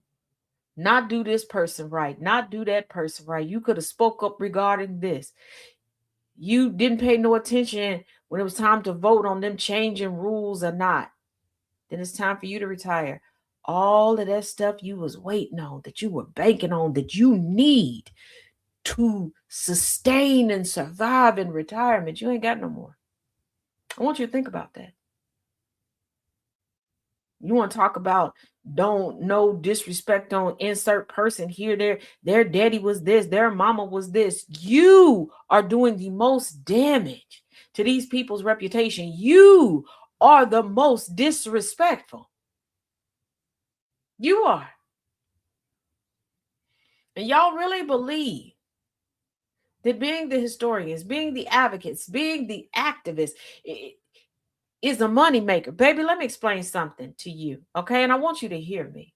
not do this person right, not do that person right, you could have spoke up regarding this. You didn't pay no attention when it was time to vote on them changing rules or not. Then it's time for you to retire. All of that stuff you was waiting on, that you were banking on, that you need to sustain and survive in retirement, you ain't got no more. I want you to think about that. You want to talk about don't no disrespect on insert person here, their daddy was this, their mama was this. You are doing the most damage to these people's reputation. You are the most disrespectful. You are. And y'all really believe that being the historians, being the advocates, being the activists is a moneymaker. Baby, let me explain something to you, okay? And I want you to hear me.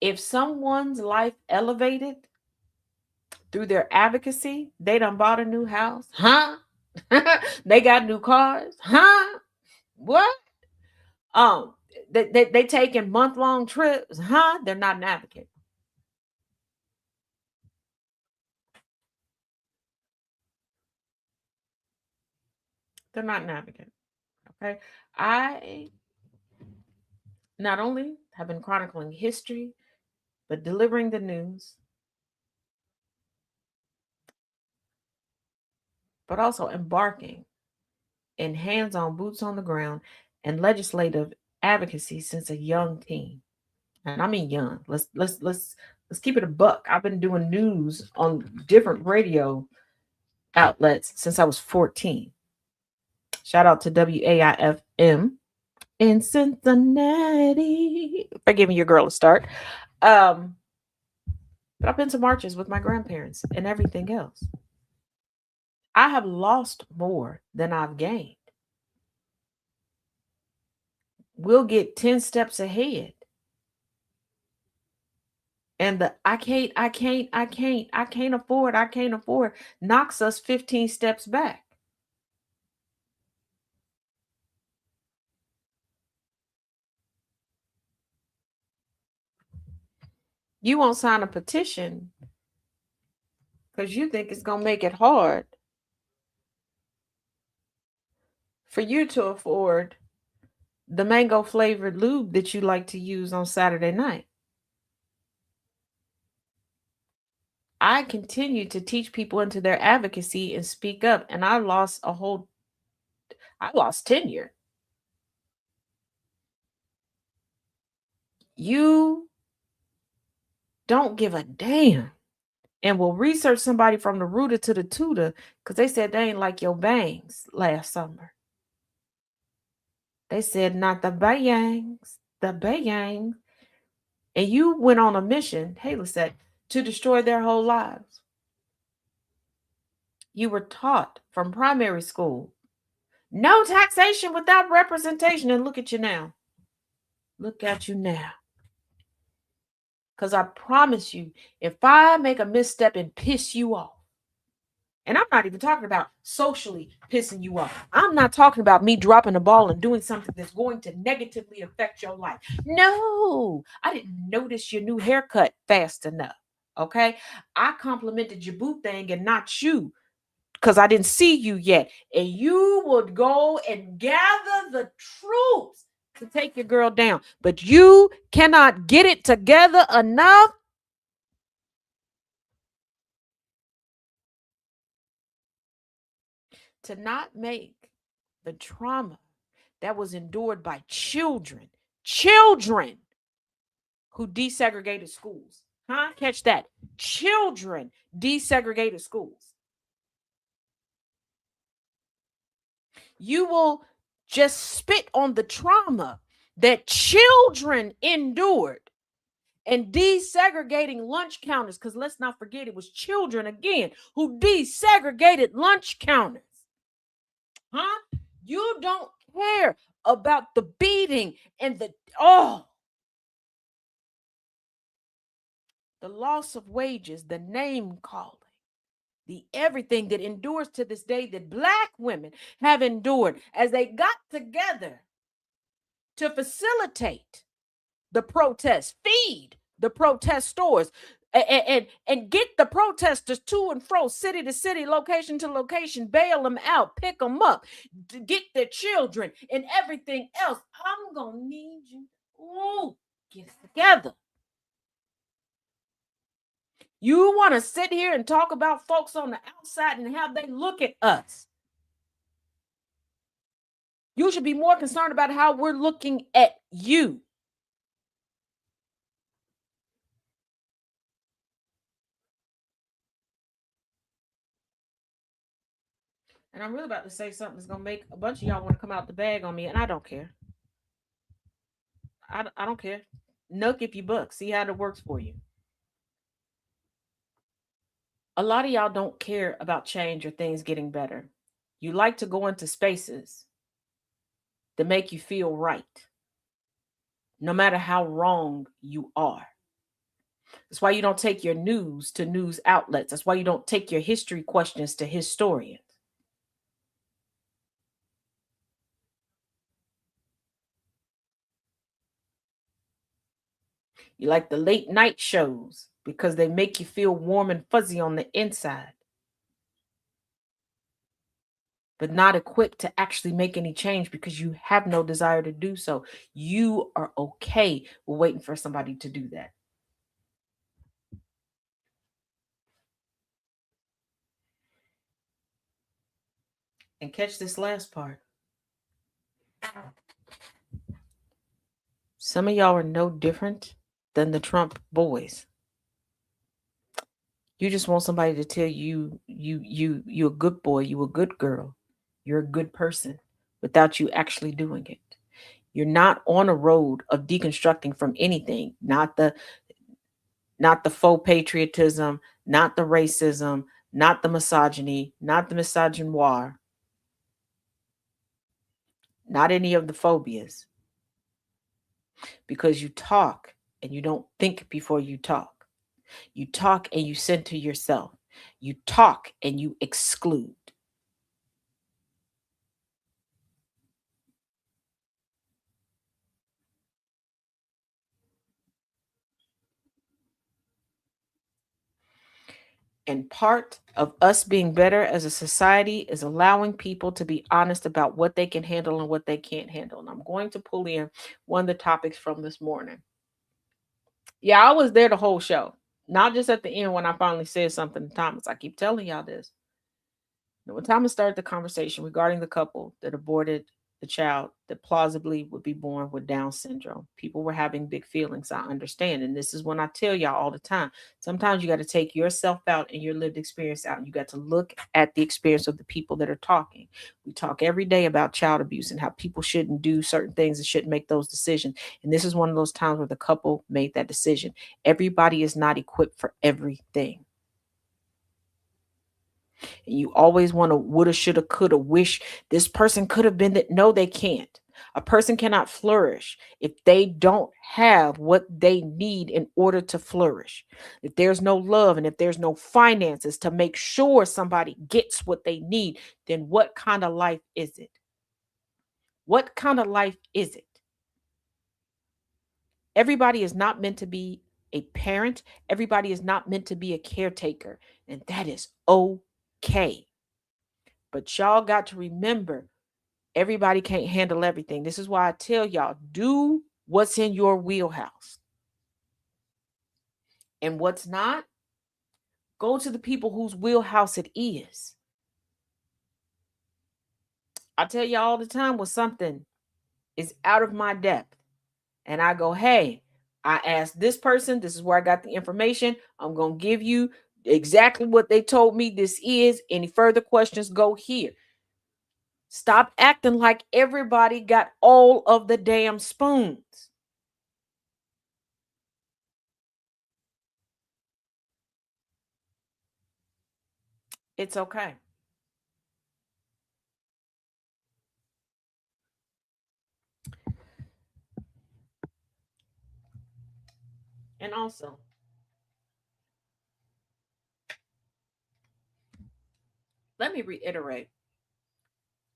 If someone's life elevated through their advocacy, they done bought a new house, huh? They got new cars, huh? What? Um, they taking month-long trips, huh? They're not an advocate. They're not an advocate. Okay. I not only have been chronicling history, but delivering the news, but also embarking in hands-on, boots on the ground, and legislative advocacy since a young teen. And I mean young. Let's keep it a buck. I've been doing news on different radio outlets since I was 14. Shout out to WAIFM in Cincinnati for giving your girl a start. But I've been to marches with my grandparents and everything else. I have lost more than I've gained. We'll get 10 steps ahead. And the I can't afford knocks us 15 steps back. You won't sign a petition because you think it's going to make it hard for you to afford the mango flavored lube that you like to use on Saturday night. I continue to teach people into their advocacy and speak up, and I lost tenure. You don't give a damn and will research somebody from the rooter to the tutor because they said they ain't like your bangs last summer. They said not the bangs, the bangs. And you went on a mission, Haley said, to destroy their whole lives. You were taught from primary school, no taxation without representation. And look at you now. Look at you now. Because I promise you, if I make a misstep and piss you off, and I'm not even talking about socially pissing you off. I'm not talking about me dropping the ball and doing something that's going to negatively affect your life. No, I didn't notice your new haircut fast enough. Okay. I complimented your boo thing and not you because I didn't see you yet. And you would go and gather the troops to take your girl down. But you cannot get it together enough to not make the trauma that was endured by children who desegregated schools. Huh? Catch that. Children desegregated schools. You will just spit on the trauma that children endured and desegregating lunch counters, because let's not forget it was children again who desegregated lunch counters. Huh? You don't care about the beating and the loss of wages, the name calling, the everything that endures to this day that Black women have endured as they got together to facilitate the protest, feed the protest stores, and get the protesters to and fro, city to city, location to location, bail them out, pick them up, to get their children and everything else. I'm gonna need you. Ooh, get it together. You want to sit here and talk about folks on the outside and how they look at us. You should be more concerned about how we're looking at you. And I'm really about to say something that's going to make a bunch of y'all want to come out the bag on me, and I don't care. I don't care. Nook if you buck. See how it works for you. A lot of y'all don't care about change or things getting better. You like to go into spaces that make you feel right, no matter how wrong you are. That's why you don't take your news to news outlets. That's why you don't take your history questions to historians. You like the late night shows because they make you feel warm and fuzzy on the inside, but not equipped to actually make any change because you have no desire to do so. You are okay with waiting for somebody to do that. And catch this last part. Some of y'all are no different than the Trump boys. You just want somebody to tell you're a good boy, you a good girl, you're a good person without you actually doing it. You're not on a road of deconstructing from anything, not the faux patriotism, not the racism, not the misogyny, not the misogynoir, not any of the phobias. Because you talk and you don't think before you talk. You talk and you center yourself. You talk and you exclude. And part of us being better as a society is allowing people to be honest about what they can handle and what they can't handle. And I'm going to pull in one of the topics from this morning. Yeah, I was there the whole show, not just at the end when I finally said something to Thomas. I keep telling y'all this. When Thomas started the conversation regarding the couple that aborted the child that plausibly would be born with Down syndrome, people were having big feelings. I understand. And this is when I tell y'all all the time, sometimes you got to take yourself out and your lived experience out. You got to look at the experience of the people that are talking. We talk every day about child abuse and how people shouldn't do certain things and shouldn't make those decisions. And this is one of those times where the couple made that decision. Everybody is not equipped for everything. And you always want to woulda, shoulda, coulda, wish this person could have been that. No, they can't. A person cannot flourish if they don't have what they need in order to flourish. If there's no love and if there's no finances to make sure somebody gets what they need, then what kind of life is it? What kind of life is it? Everybody is not meant to be a parent. Everybody is not meant to be a caretaker. And that is okay. But y'all got to remember, everybody can't handle everything. This is why I tell y'all, do what's in your wheelhouse. And what's not, go to the people whose wheelhouse it is. I tell y'all all the time when something is out of my depth and I go, hey, I asked this person, this is where I got the information. I'm going to give you exactly what they told me this is. Any further questions, go here. Stop acting like everybody got all of the damn spoons. It's okay. And also, let me reiterate,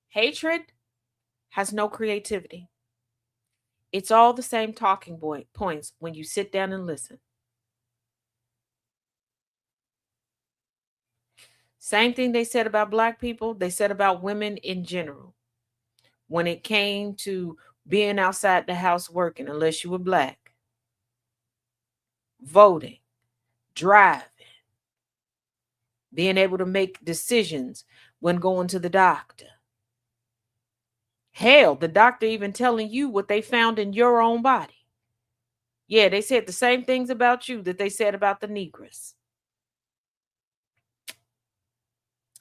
hatred has no creativity. It's all the same talking points when you sit down and listen. Same thing they said about black people, they said about women in general. When it came to being outside the house working, unless you were black, voting, driving, being able to make decisions when going to the doctor. Hell, the doctor even telling you what they found in your own body. Yeah, they said the same things about you that they said about the Negroes.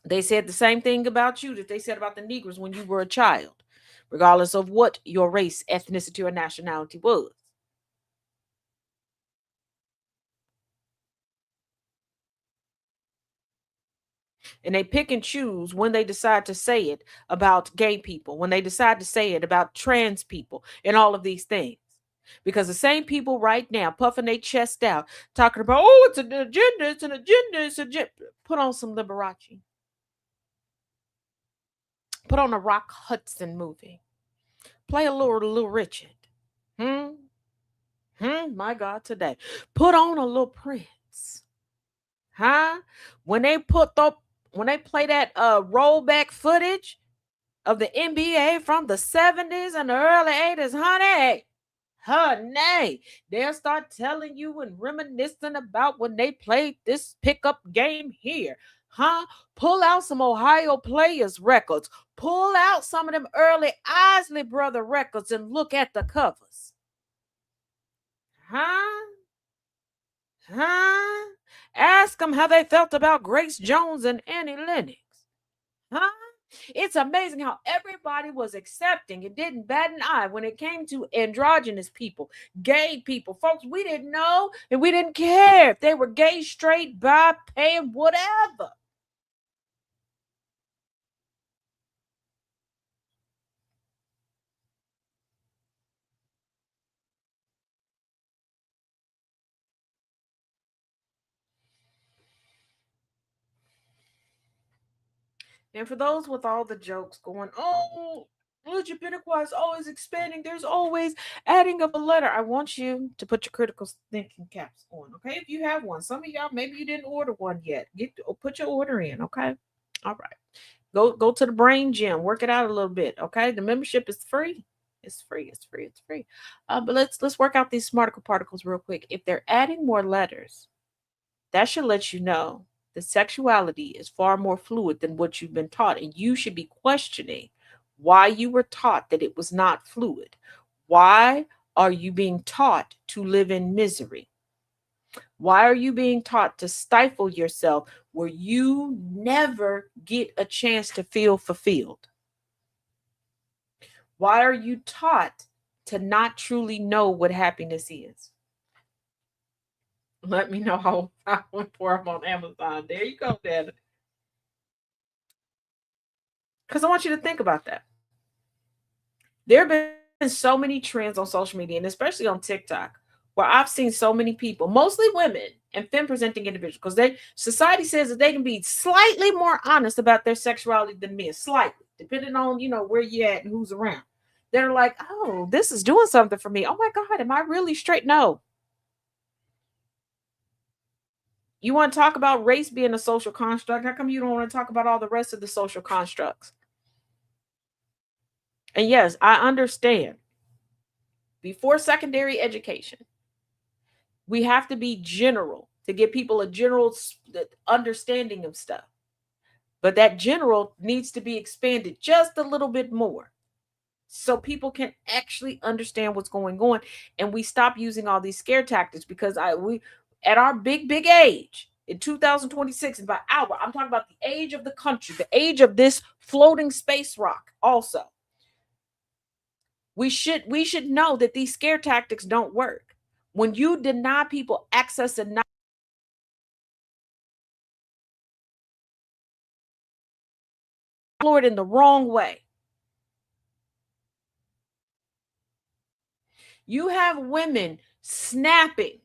They said the same thing about you that they said about the Negroes when you were a child, regardless of what your race, ethnicity, or nationality was. And they pick and choose when they decide to say it about gay people, when they decide to say it about trans people, and all of these things. Because the same people right now puffing their chest out, talking about, oh, it's an agenda, it's an agenda, it's an agenda. Put on some Liberace. Put on a Rock Hudson movie. Play a little Richard. Hmm? My God, today. Put on a little Prince. Huh? When they when they play that rollback footage of the NBA from the 70s and the early 80s, honey, they'll start telling you and reminiscing about when they played this pickup game here. Huh? Pull out some Ohio Players records. Pull out some of them early Isley Brother records and look at the covers. Huh? Huh? Ask them how they felt about Grace Jones and Annie Lennox. Huh? It's amazing how everybody was accepting and didn't bat an eye when it came to androgynous people, gay people. Folks, we didn't know and we didn't care if they were gay, straight, bi, pan, whatever. And for those with all the jokes going, oh, LGBTQI is always expanding. There's always adding of a letter. I want you to put your critical thinking caps on, okay? If you have one, some of y'all maybe you didn't order one yet. Put your order in, okay? All right. Go to the brain gym. Work it out a little bit, okay? The membership is free. It's free. It's free. It's free. But let's work out these smarticle particles real quick. If they're adding more letters, that should let you know that sexuality is far more fluid than what you've been taught, and you should be questioning why you were taught that it was not fluid. Why are you being taught to live in misery? Why are you being taught to stifle yourself where you never get a chance to feel fulfilled? Why are you taught to not truly know what happiness is? Let me know how I went for them on Amazon. There you go, Dad. Because I want you to think about that. There have been so many trends on social media, and especially on TikTok, where I've seen so many people, mostly women and femme presenting individuals, because society says that they can be slightly more honest about their sexuality than men, slightly, depending on where you're at and who's around. They're like, oh, this is doing something for me. Oh my God, am I really straight? No. You want to talk about race being a social construct? How come you don't want to talk about all the rest of the social constructs? And yes, I understand. Before secondary education, we have to be general to give people a general understanding of stuff. But that general needs to be expanded just a little bit more so people can actually understand what's going on, and we stop using all these scare tactics, because we at our big age in 2026, and by I'm talking about the age of the country, the age of this floating space rock also. We should know that these scare tactics don't work. When you deny people access and not explore it in the wrong way. You have women snapping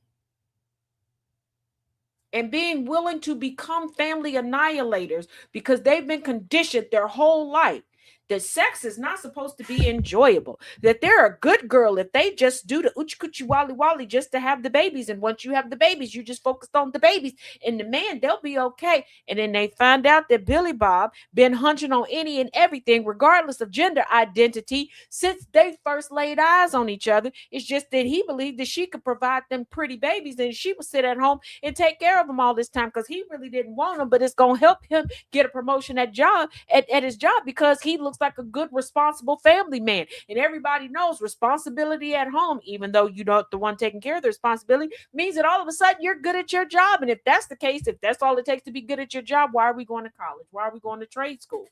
and being willing to become family annihilators because they've been conditioned their whole life that sex is not supposed to be enjoyable, that they're a good girl if they just do the uchi coochie wally wally just to have the babies, and once you have the babies you just focused on the babies, and the man, they'll be okay. And then they find out that Billy Bob been hunching on any and everything regardless of gender identity since they first laid eyes on each other. It's just that he believed that she could provide them pretty babies and she would sit at home and take care of them all this time because he really didn't want them, but it's going to help him get a promotion at his job because he looks like a good, responsible family man. And everybody knows responsibility at home, even though you're not the one taking care of the responsibility, means that all of a sudden you're good at your job. And if that's the case, if that's all it takes to be good at your job, why are we going to college? Why are we going to trade school?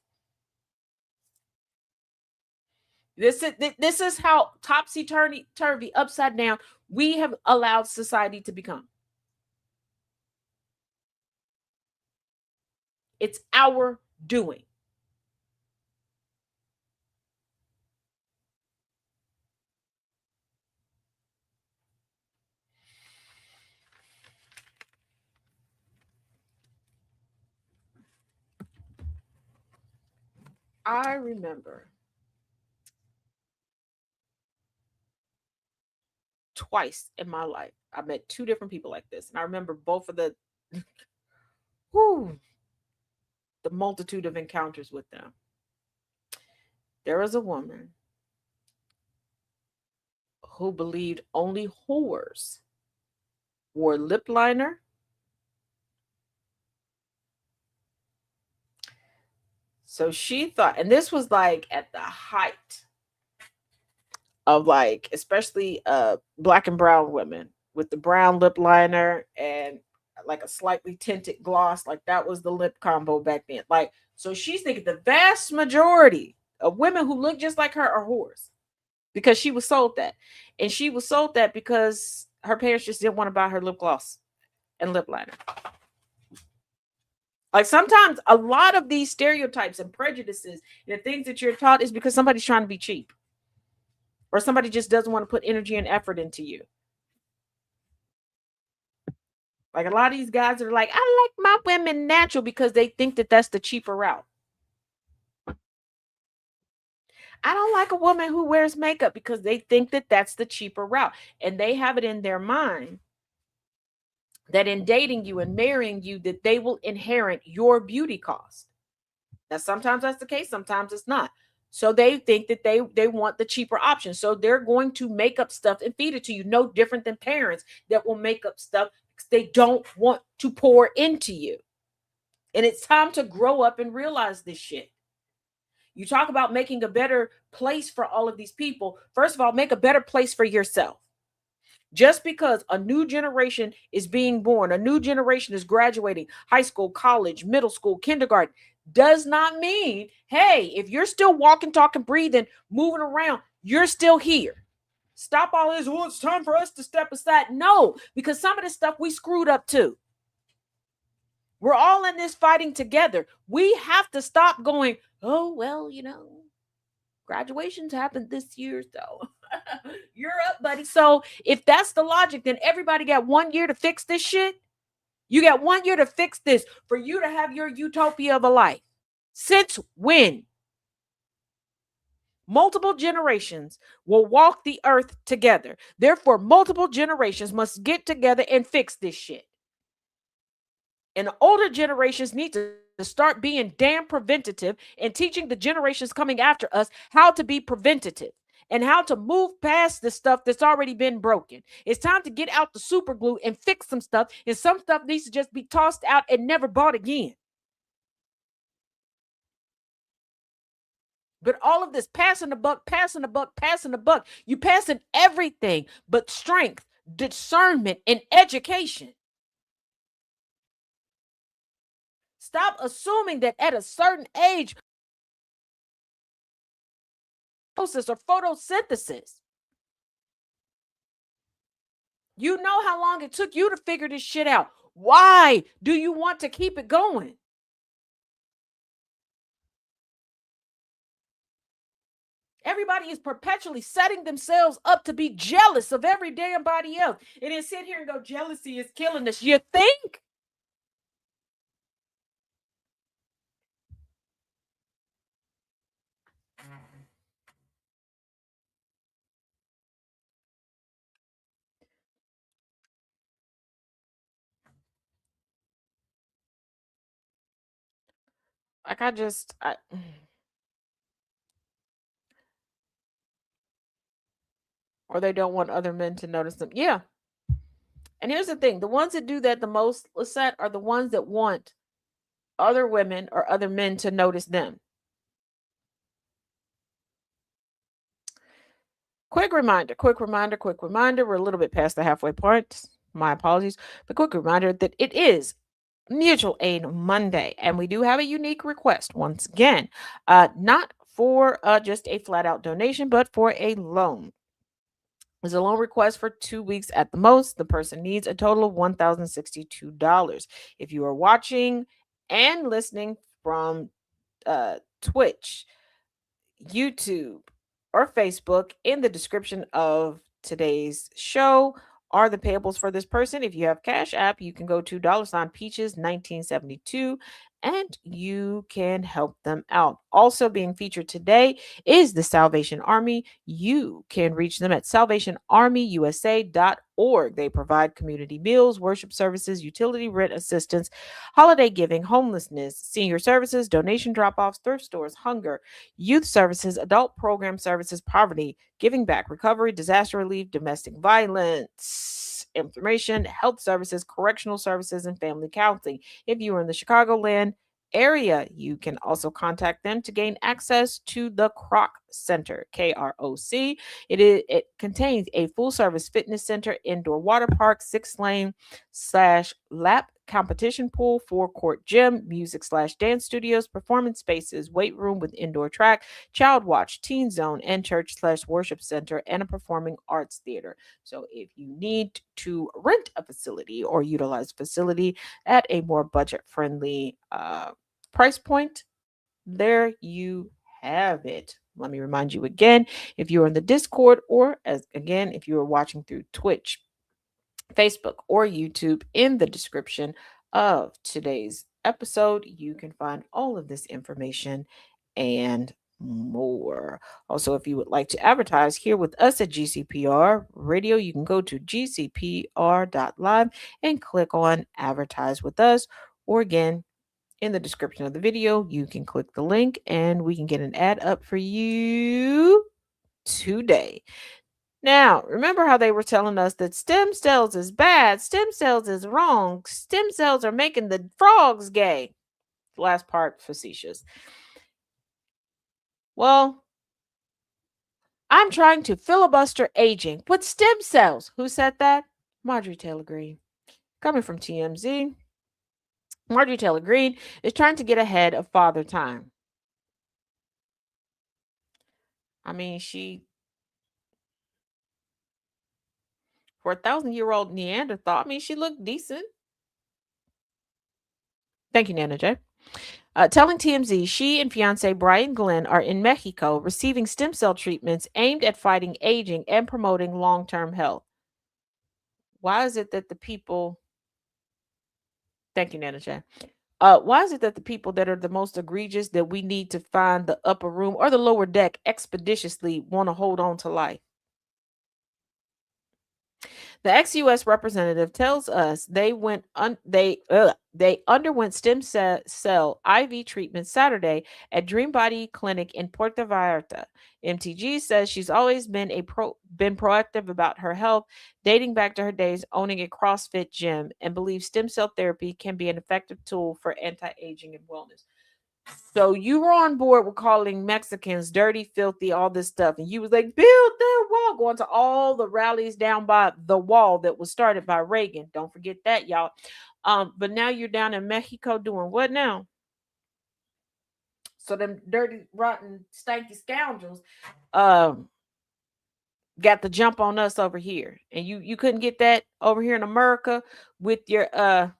This is how topsy-turvy, upside down, we have allowed society to become. It's our doing. I remember twice in my life, I met two different people like this. And I remember both of the multitude of encounters with them. There was a woman who believed only whores wore lip liner. So she thought, and this was like at the height of like, especially black and brown women with the brown lip liner and like a slightly tinted gloss. Like that was the lip combo back then. Like, so she's thinking the vast majority of women who look just like her are whores because she was sold that. And she was sold that because her parents just didn't want to buy her lip gloss and lip liner. Like sometimes a lot of these stereotypes and prejudices and the things that you're taught is because somebody's trying to be cheap or somebody just doesn't want to put energy and effort into you. Like a lot of these guys that are like, I like my women natural because they think that that's the cheaper route. I don't like a woman who wears makeup because they think that that's the cheaper route. And they have it in their mind that in dating you and marrying you, that they will inherit your beauty cost. Now, sometimes that's the case, sometimes it's not. So they think that they want the cheaper option. So they're going to make up stuff and feed it to you, no different than parents that will make up stuff because they don't want to pour into you. And it's time to grow up and realize this shit. You talk about making a better place for all of these people. First of all, make a better place for yourself. Just because a new generation is being born, a new generation is graduating high school, college, middle school, kindergarten, does not mean, hey, if you're still walking, talking, breathing, moving around, you're still here. Stop all this. Oh, it's time for us to step aside. No, because some of this stuff we screwed up too. We're all in this fighting together. We have to stop going, oh, well, graduations happened this year, so you're up, buddy. So if that's the logic, then everybody got 1 year to fix this shit. You got 1 year to fix this for you to have your utopia of a life. Since when? Multiple generations will walk the earth together. Therefore, multiple generations must get together and fix this shit. And the older generations need to start being damn preventative and teaching the generations coming after us how to be preventative and how to move past the stuff that's already been broken. It's time to get out the super glue and fix some stuff, and some stuff needs to just be tossed out and never bought again. But all of this passing the buck, passing the buck, passing the buck, you passing everything but strength, discernment, and education. Stop assuming that at a certain age, or photosynthesis. You know how long it took you to figure this shit out. Why do you want to keep it going? Everybody is perpetually setting themselves up to be jealous of every damn body else. And then sit here and go, jealousy is killing us. You think? Like or they don't want other men to notice them. Yeah. And here's the thing, the ones that do that the most, Lisette, are the ones that want other women or other men to notice them. Quick reminder, quick reminder, quick reminder. We're a little bit past the halfway point. My apologies. But quick reminder that it is Mutual Aid Monday, and we do have a unique request once again, not for just a flat out donation, but for a loan. There's a loan request for 2 weeks at the most. The person needs a total of $1,062. If you are watching and listening from Twitch, YouTube, or Facebook, in the description of today's show are the payables for this person. If you have Cash App, you can go to $Peaches 1972 and you can help them out. Also being featured today is the Salvation Army. You can reach them at salvationarmyusa.org. They provide community meals, worship services, utility rent assistance, holiday giving, homelessness, senior services, donation drop-offs, thrift stores, hunger, youth services, adult program services, poverty, giving back, recovery, disaster relief, domestic violence, information, health services, correctional services, and family counseling. If you are in the Chicagoland area, you can also contact them to gain access to the Kroc Center, KROC. It contains a full service fitness center, indoor water park, 6-lane / lap competition pool, 4-court gym, music / dance studios, performance spaces, weight room with indoor track, child watch, teen zone, and church / worship center, and a performing arts theater. So if you need to rent a facility or utilize a facility at a more budget friendly price point, there you have it. Let me remind you again, if you're in the Discord, or as again, if you are watching through Twitch, Facebook, or YouTube, in the description of today's episode, you can find all of this information and more. Also, if you would like to advertise here with us at GCPR Radio, you can go to gcpr.live and click on advertise with us. Or again, in the description of the video, you can click the link and we can get an ad up for you today. Now, remember how they were telling us that stem cells is bad, stem cells is wrong, stem cells are making the frogs gay. Last part facetious. Well, I'm trying to filibuster aging with stem cells. Who said that? Marjorie Taylor Greene. Coming from TMZ, Marjorie Taylor Greene is trying to get ahead of father time. I mean, for a 1,000-year-old Neanderthal, I mean, she looked decent. Thank you, Nana J. Telling TMZ she and fiance Brian Glenn are in Mexico receiving stem cell treatments aimed at fighting aging and promoting long term health. Why is it that the people, thank you, Nana J. Why is it that the people that are the most egregious that we need to find the upper room or the lower deck expeditiously want to hold on to life? The ex-U.S. representative tells us they underwent stem cell IV treatment Saturday at Dreambody Clinic in Puerto Vallarta. MTG says she's always been proactive about her health, dating back to her days owning a CrossFit gym, and believes stem cell therapy can be an effective tool for anti-aging and wellness. So you were on board with calling Mexicans dirty, filthy, all this stuff, and you was like, build the wall, going to all the rallies down by the wall that was started by Reagan. Don't forget that, y'all. But now you're down in Mexico doing what now? So them dirty, rotten, stanky scoundrels got the jump on us over here. And you couldn't get that over here in America with your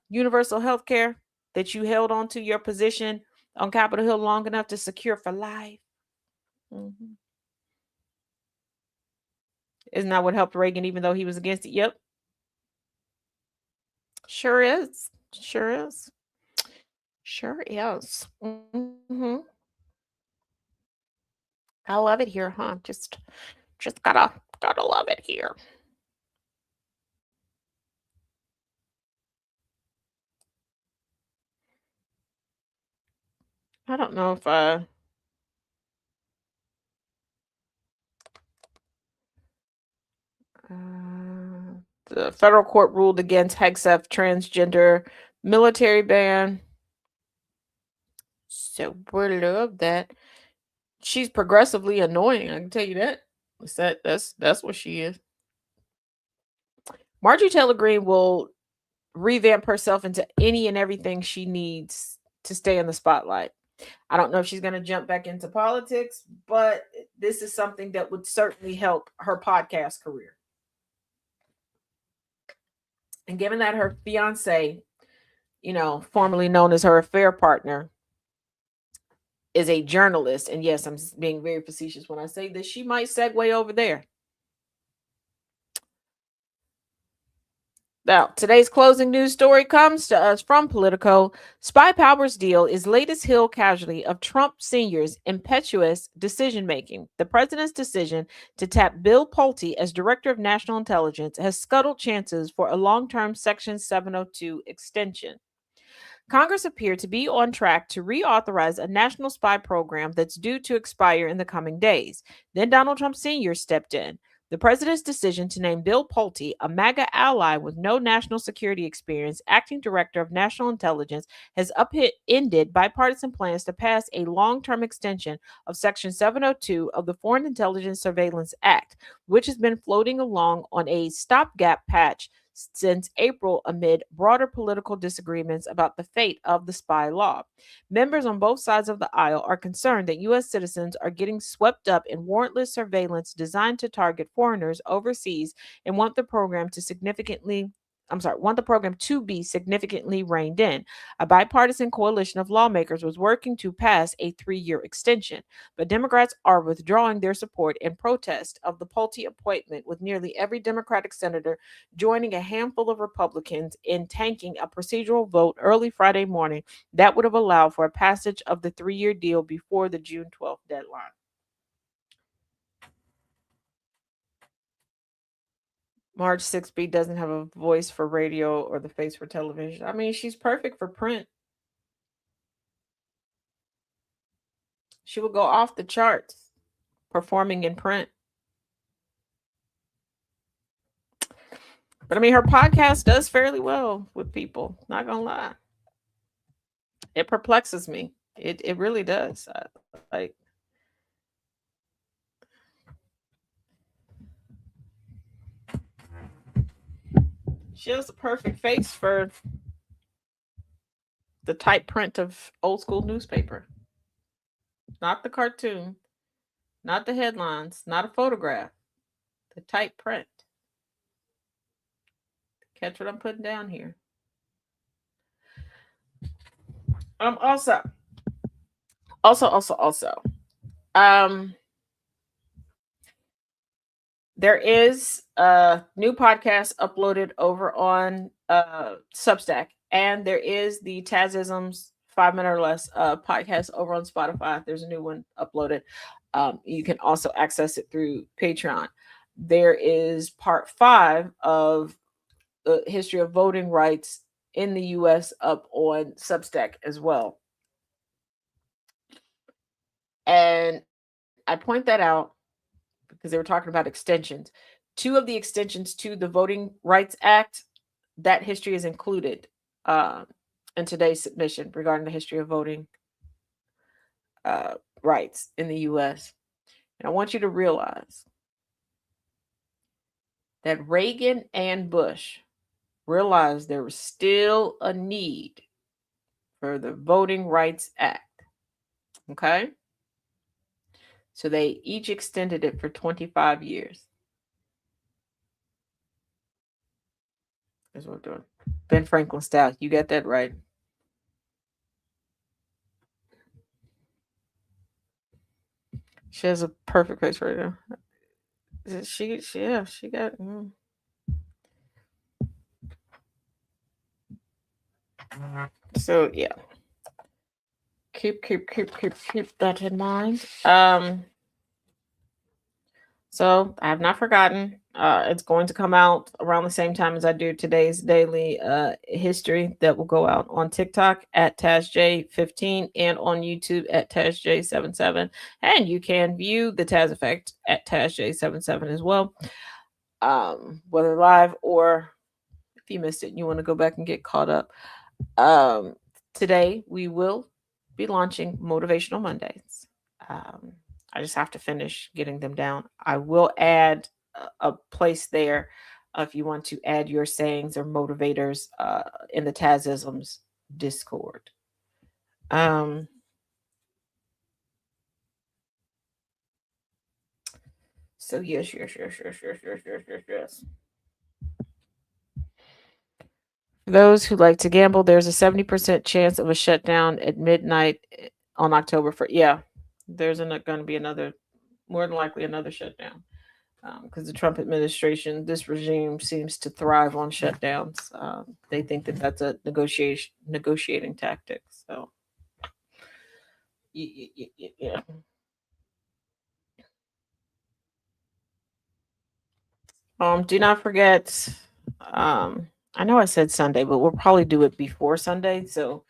universal health care that you held on to your position on Capitol Hill long enough to secure for life. Mm-hmm. Isn't that what helped Reagan, even though he was against it? Yep. Sure is. Sure is. Sure is. Mm-hmm. I love it here, huh? Just gotta love it here. I don't know if the federal court ruled against Hegseth transgender military ban. So we love that. She's progressively annoying. I can tell you that. That's what she is. Marjorie Taylor Greene will revamp herself into any and everything she needs to stay in the spotlight. I don't know if she's going to jump back into politics, but this is something that would certainly help her podcast career. And given that her fiance, formerly known as her affair partner, is a journalist, and yes, I'm being very facetious when I say this, she might segue over there. Now, today's closing news story comes to us from Politico. Spy Power's deal is latest Hill casualty of Trump Sr.'s impetuous decision-making. The president's decision to tap Bill Pulte as Director of National Intelligence has scuttled chances for a long-term Section 702 extension. Congress appeared to be on track to reauthorize a national spy program that's due to expire in the coming days. Then Donald Trump Sr. stepped in. The president's decision to name Bill Pulte, a MAGA ally with no national security experience, acting director of national intelligence, has upended bipartisan plans to pass a long-term extension of Section 702 of the Foreign Intelligence Surveillance Act, which has been floating along on a stopgap patch since April amid broader political disagreements about the fate of the spy law. Members on both sides of the aisle are concerned that U.S. citizens are getting swept up in warrantless surveillance designed to target foreigners overseas and want the program to significantly want the program to be significantly reined in. A bipartisan coalition of lawmakers was working to pass a 3-year extension, but Democrats are withdrawing their support in protest of the Pulte appointment, with nearly every Democratic senator joining a handful of Republicans in tanking a procedural vote early Friday morning that would have allowed for a passage of the 3-year deal before the June 12th deadline. Marge 6B doesn't have a voice for radio or the face for television. I mean, she's perfect for print. She will go off the charts performing in print. But I mean, her podcast does fairly well with people. Not gonna lie, it perplexes me. It really does. Like, she has the perfect face for the type print of old school newspaper. Not the cartoon, not the headlines, not a photograph. The type print. Catch what I'm putting down here. Also, um, there is a new podcast uploaded over on Substack, and there is the Tazisms 5 minute or less podcast over on Spotify. There's a new one uploaded. You can also access it through Patreon. There is part 5 of the history of voting rights in the U.S. up on Substack as well. And I point that out because they were talking about extensions. 2 of the extensions to the Voting Rights Act, that history is included in today's submission regarding the history of voting rights in the U.S. And I want you to realize that Reagan and Bush realized there was still a need for the Voting Rights Act. Okay? So they each extended it for 25 years. That's what we're doing. Ben Franklin style. You got that right. She has a perfect face right now. She got. So yeah. Keep that in mind. So I have not forgotten. It's going to come out around the same time as I do today's daily history, that will go out on TikTok at TazJ15 and on YouTube at TazJ77. And you can view the Taz Effect at TazJ77 as well, whether live or if you missed it and you want to go back and get caught up. Today we will be launching Motivational Mondays. I just have to finish getting them down. I will add a place there if you want to add your sayings or motivators in the Tazisms Discord. So yes. For those who like to gamble, there's a 70% chance of a shutdown at midnight on October 1st. Yeah, there's going to be another, more than likely another shutdown, because the Trump administration, this regime seems to thrive on shutdowns. They think that that's a negotiating tactic. So, yeah. Do not forget. I know I said Sunday, but we'll probably do it before Sunday, so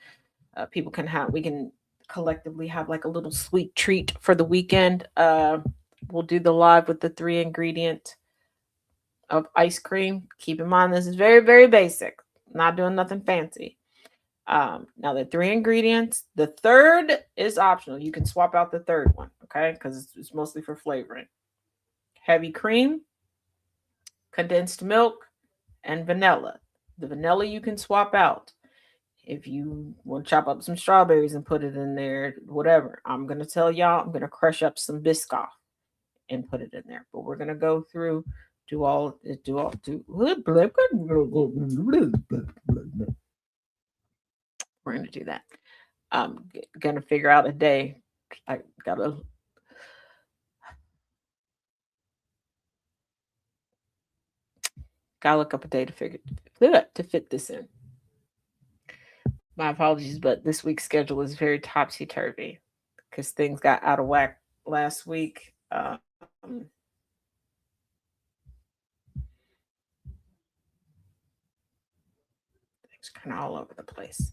people we can collectively have like a little sweet treat for the weekend. We'll do the live with the 3 ingredient of ice cream. Keep in mind, this is very, very basic. Not doing nothing fancy. Now the 3 ingredients, the third is optional. You can swap out the third one, okay? Because it's mostly for flavoring. Heavy cream, condensed milk, and vanilla. The vanilla you can swap out. If you want to chop up some strawberries and put it in there, whatever. I'm going to tell y'all, I'm going to crush up some Biscoff and put it in there. But we're going to go through do all do all do. We're gonna do that. Gonna figure out a day. I gotta look up a day to fit this in. My apologies, but this week's schedule is very topsy turvy because things got out of whack last week. It's kind of all over the place.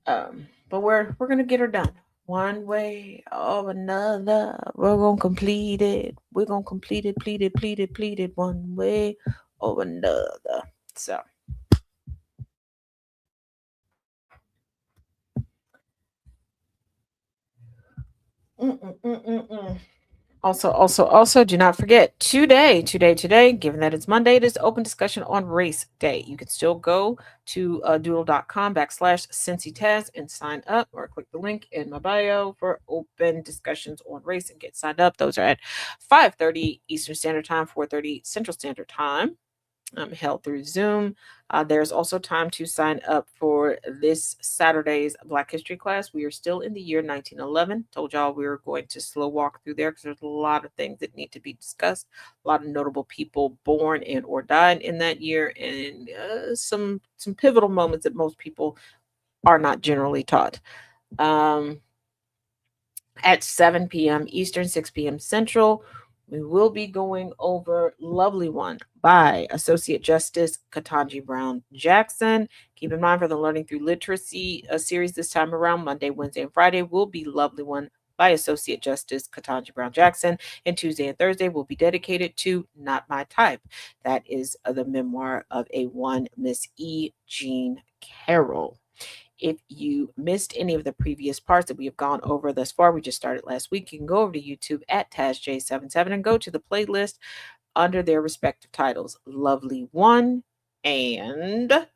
But we're gonna get her done one way or another. We're gonna complete it. We're gonna complete it, plead it one way or another. So Mm-mm-mm-mm-mm. Also, do not forget today, given that it's Monday, it is open discussion on race day. You can still go to doodle.com/Cincy Taz and sign up, or click the link in my bio for open discussions on race and get signed up. Those are at 5:30 Eastern Standard Time, 4:30 Central Standard Time, held through Zoom. There's also time to sign up for this Saturday's Black History class. We are still in the year 1911. Told y'all we were going to slow walk through there because there's a lot of things that need to be discussed. A lot of notable people born and or died in that year, and some pivotal moments that most people are not generally taught. At 7 p.m. Eastern, 6 p.m. Central, we will be going over Lovely One by Associate Justice Ketanji Brown Jackson. Keep in mind, for the Learning Through Literacy series this time around, Monday, Wednesday, and Friday will be Lovely One by Associate Justice Ketanji Brown Jackson. And Tuesday and Thursday will be dedicated to Not My Type. That is the memoir of a one Miss E. Jean Carroll. If you missed any of the previous parts that we have gone over thus far, we just started last week. You can go over to YouTube at TazJ77 and go to the playlist under their respective titles, Lovely One and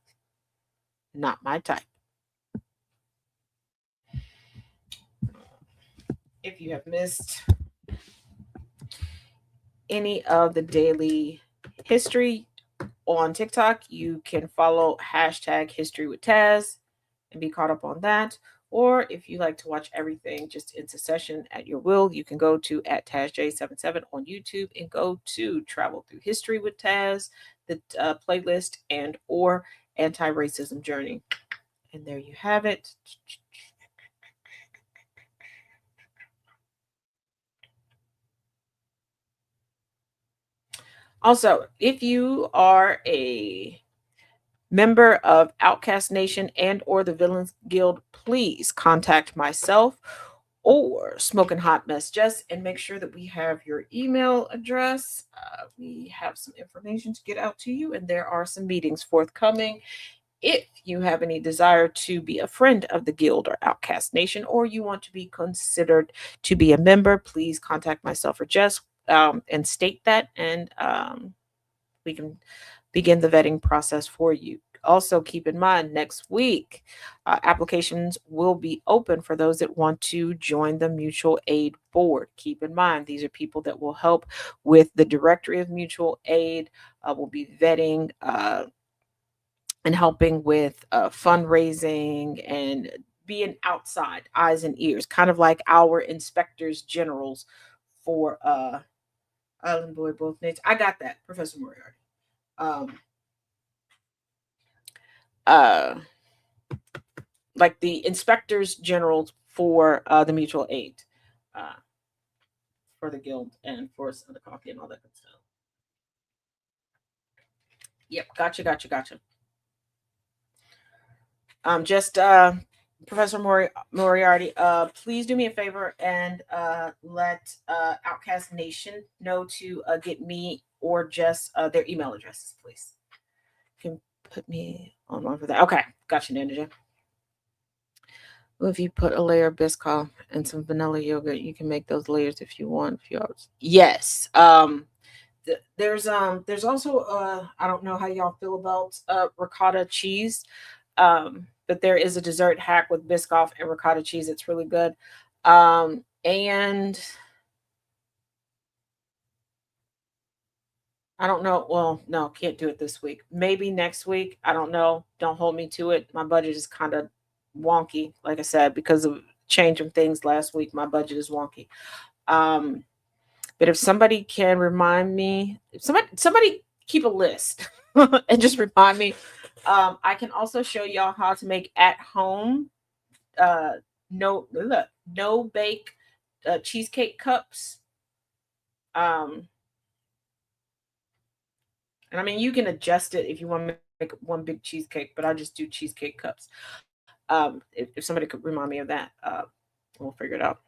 Not My Type. If you have missed any of the daily history on TikTok, you can follow hashtag History with Taz and be caught up on that. Or if you like to watch everything just in succession at your will, you can go to at TazJ77 on YouTube and go to Travel Through History with Taz, the playlist, and or Anti-Racism Journey. And there you have it. Also, if you are a member of Outcast Nation and or the Villains Guild, please contact myself or Smoking Hot Mess Jess and make sure that we have your email address. We have some information to get out to you, and there are some meetings forthcoming. If you have any desire to be a friend of the Guild or Outcast Nation, or you want to be considered to be a member, please contact myself or Jess and state that, and we can begin the vetting process for you. Also, keep in mind, next week, applications will be open for those that want to join the mutual aid board. Keep in mind, these are people that will help with the directory of mutual aid, will be vetting and helping with fundraising and being outside eyes and ears, kind of like our inspectors generals for Island Boy Both Nates. I got that, Professor Moriarty. Um, uh, like the inspectors generals for the mutual aid, uh, for the guild and for the coffee and all that good stuff. Yep, gotcha. Just Professor Moriarty, please do me a favor and let Outcast Nation know to get me or just their email addresses, please. You can put me on one for that. Okay, gotcha, Ninja. Well, if you put a layer of Biscoff and some vanilla yogurt, you can make those layers if you want. A few hours. Yes. There's also I don't know how y'all feel about ricotta cheese, but there is a dessert hack with Biscoff and ricotta cheese. It's really good. And I don't know. Well, no, can't do it this week. Maybe next week. I don't know. Don't hold me to it. My budget is kind of wonky, like I said, because of changing things last week. My budget is wonky. Um, but if somebody can remind me, if somebody keep a list and just remind me. I can also show y'all how to make at home uh no bake cheesecake cups. Um, and I mean, you can adjust it if you want to make one big cheesecake, but I just do cheesecake cups. If somebody could remind me of that, we'll figure it out.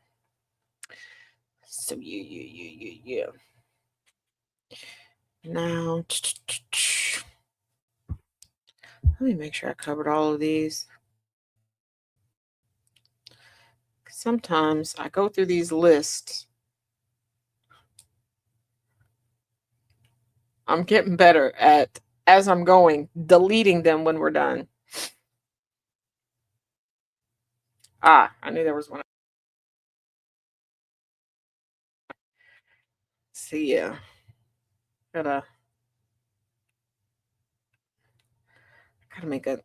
So yeah. Now, let me make sure I covered all of these. Sometimes I go through these lists. I'm getting better at, as I'm going, deleting them when we're done. I knew there was one. See, yeah. Gotta make a.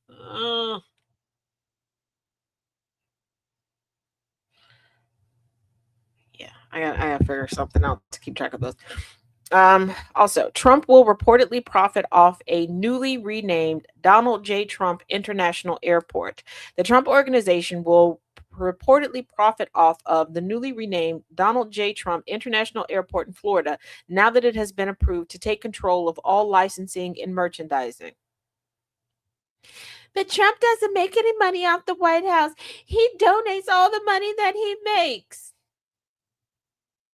Uh, yeah, I gotta figure something out to keep track of those. Also, Trump will reportedly profit off a newly renamed Donald J. Trump International Airport. The Trump organization will reportedly profit off of the newly renamed Donald J. Trump International Airport in Florida now that it has been approved to take control of all licensing and merchandising. But Trump doesn't make any money off the White House. He donates all the money that he makes.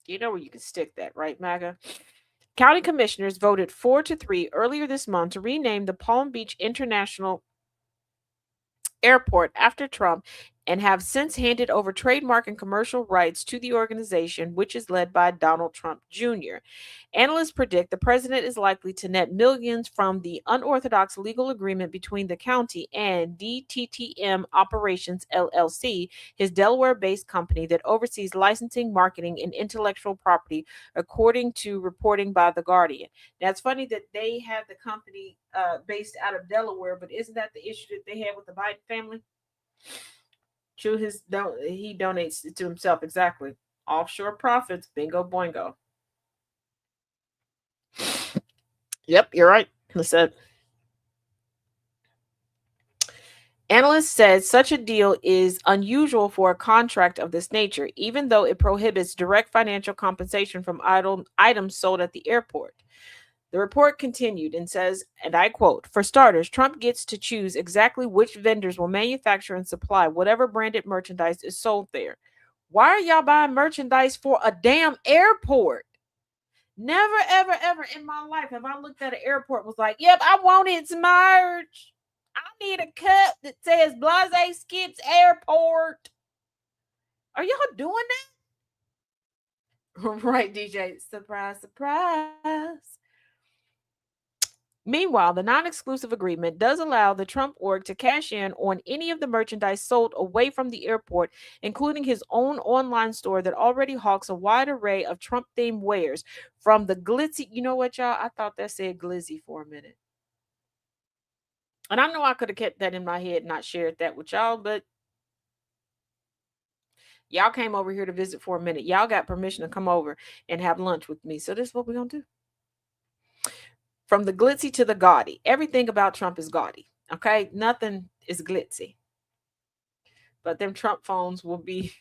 You know where you can stick that, right, MAGA? County commissioners voted 4-3 earlier this month to rename the Palm Beach International Airport after Trump and have since handed over trademark and commercial rights to the organization, which is led by Donald Trump Jr. Analysts predict the president is likely to net millions from the unorthodox legal agreement between the county and DTTM Operations LLC, his Delaware based company that oversees licensing, marketing, and intellectual property, according to reporting by The Guardian. Now, it's funny that they have the company based out of Delaware, but isn't that the issue that they had with the Biden family? True, he donates it to himself, exactly. Offshore profits, bingo boingo. Yep, you're right. Listen, analysts said such a deal is unusual for a contract of this nature, even though it prohibits direct financial compensation from items sold at the airport. The report continued and says, and I quote, "For starters, Trump gets to choose exactly which vendors will manufacture and supply whatever branded merchandise is sold there. Why are y'all buying merchandise for a damn airport? Never, ever, ever in my life have I looked at an airport and was like, yep, I want its merch. I need a cup that says Blase Skips Airport." Are y'all doing that? Right, DJ. Surprise, surprise. Meanwhile, the non exclusive agreement does allow the Trump org to cash in on any of the merchandise sold away from the airport, including his own online store that already hawks a wide array of Trump themed wares from the glitzy. You know what, y'all? I thought that said glizzy for a minute. And I know I could have kept that in my head and not shared that with y'all, but y'all came over here to visit for a minute. Y'all got permission to come over and have lunch with me. So this is what we're going to do. From the glitzy to the gaudy. Everything about Trump is gaudy. Okay? Nothing is glitzy. But them Trump phones will be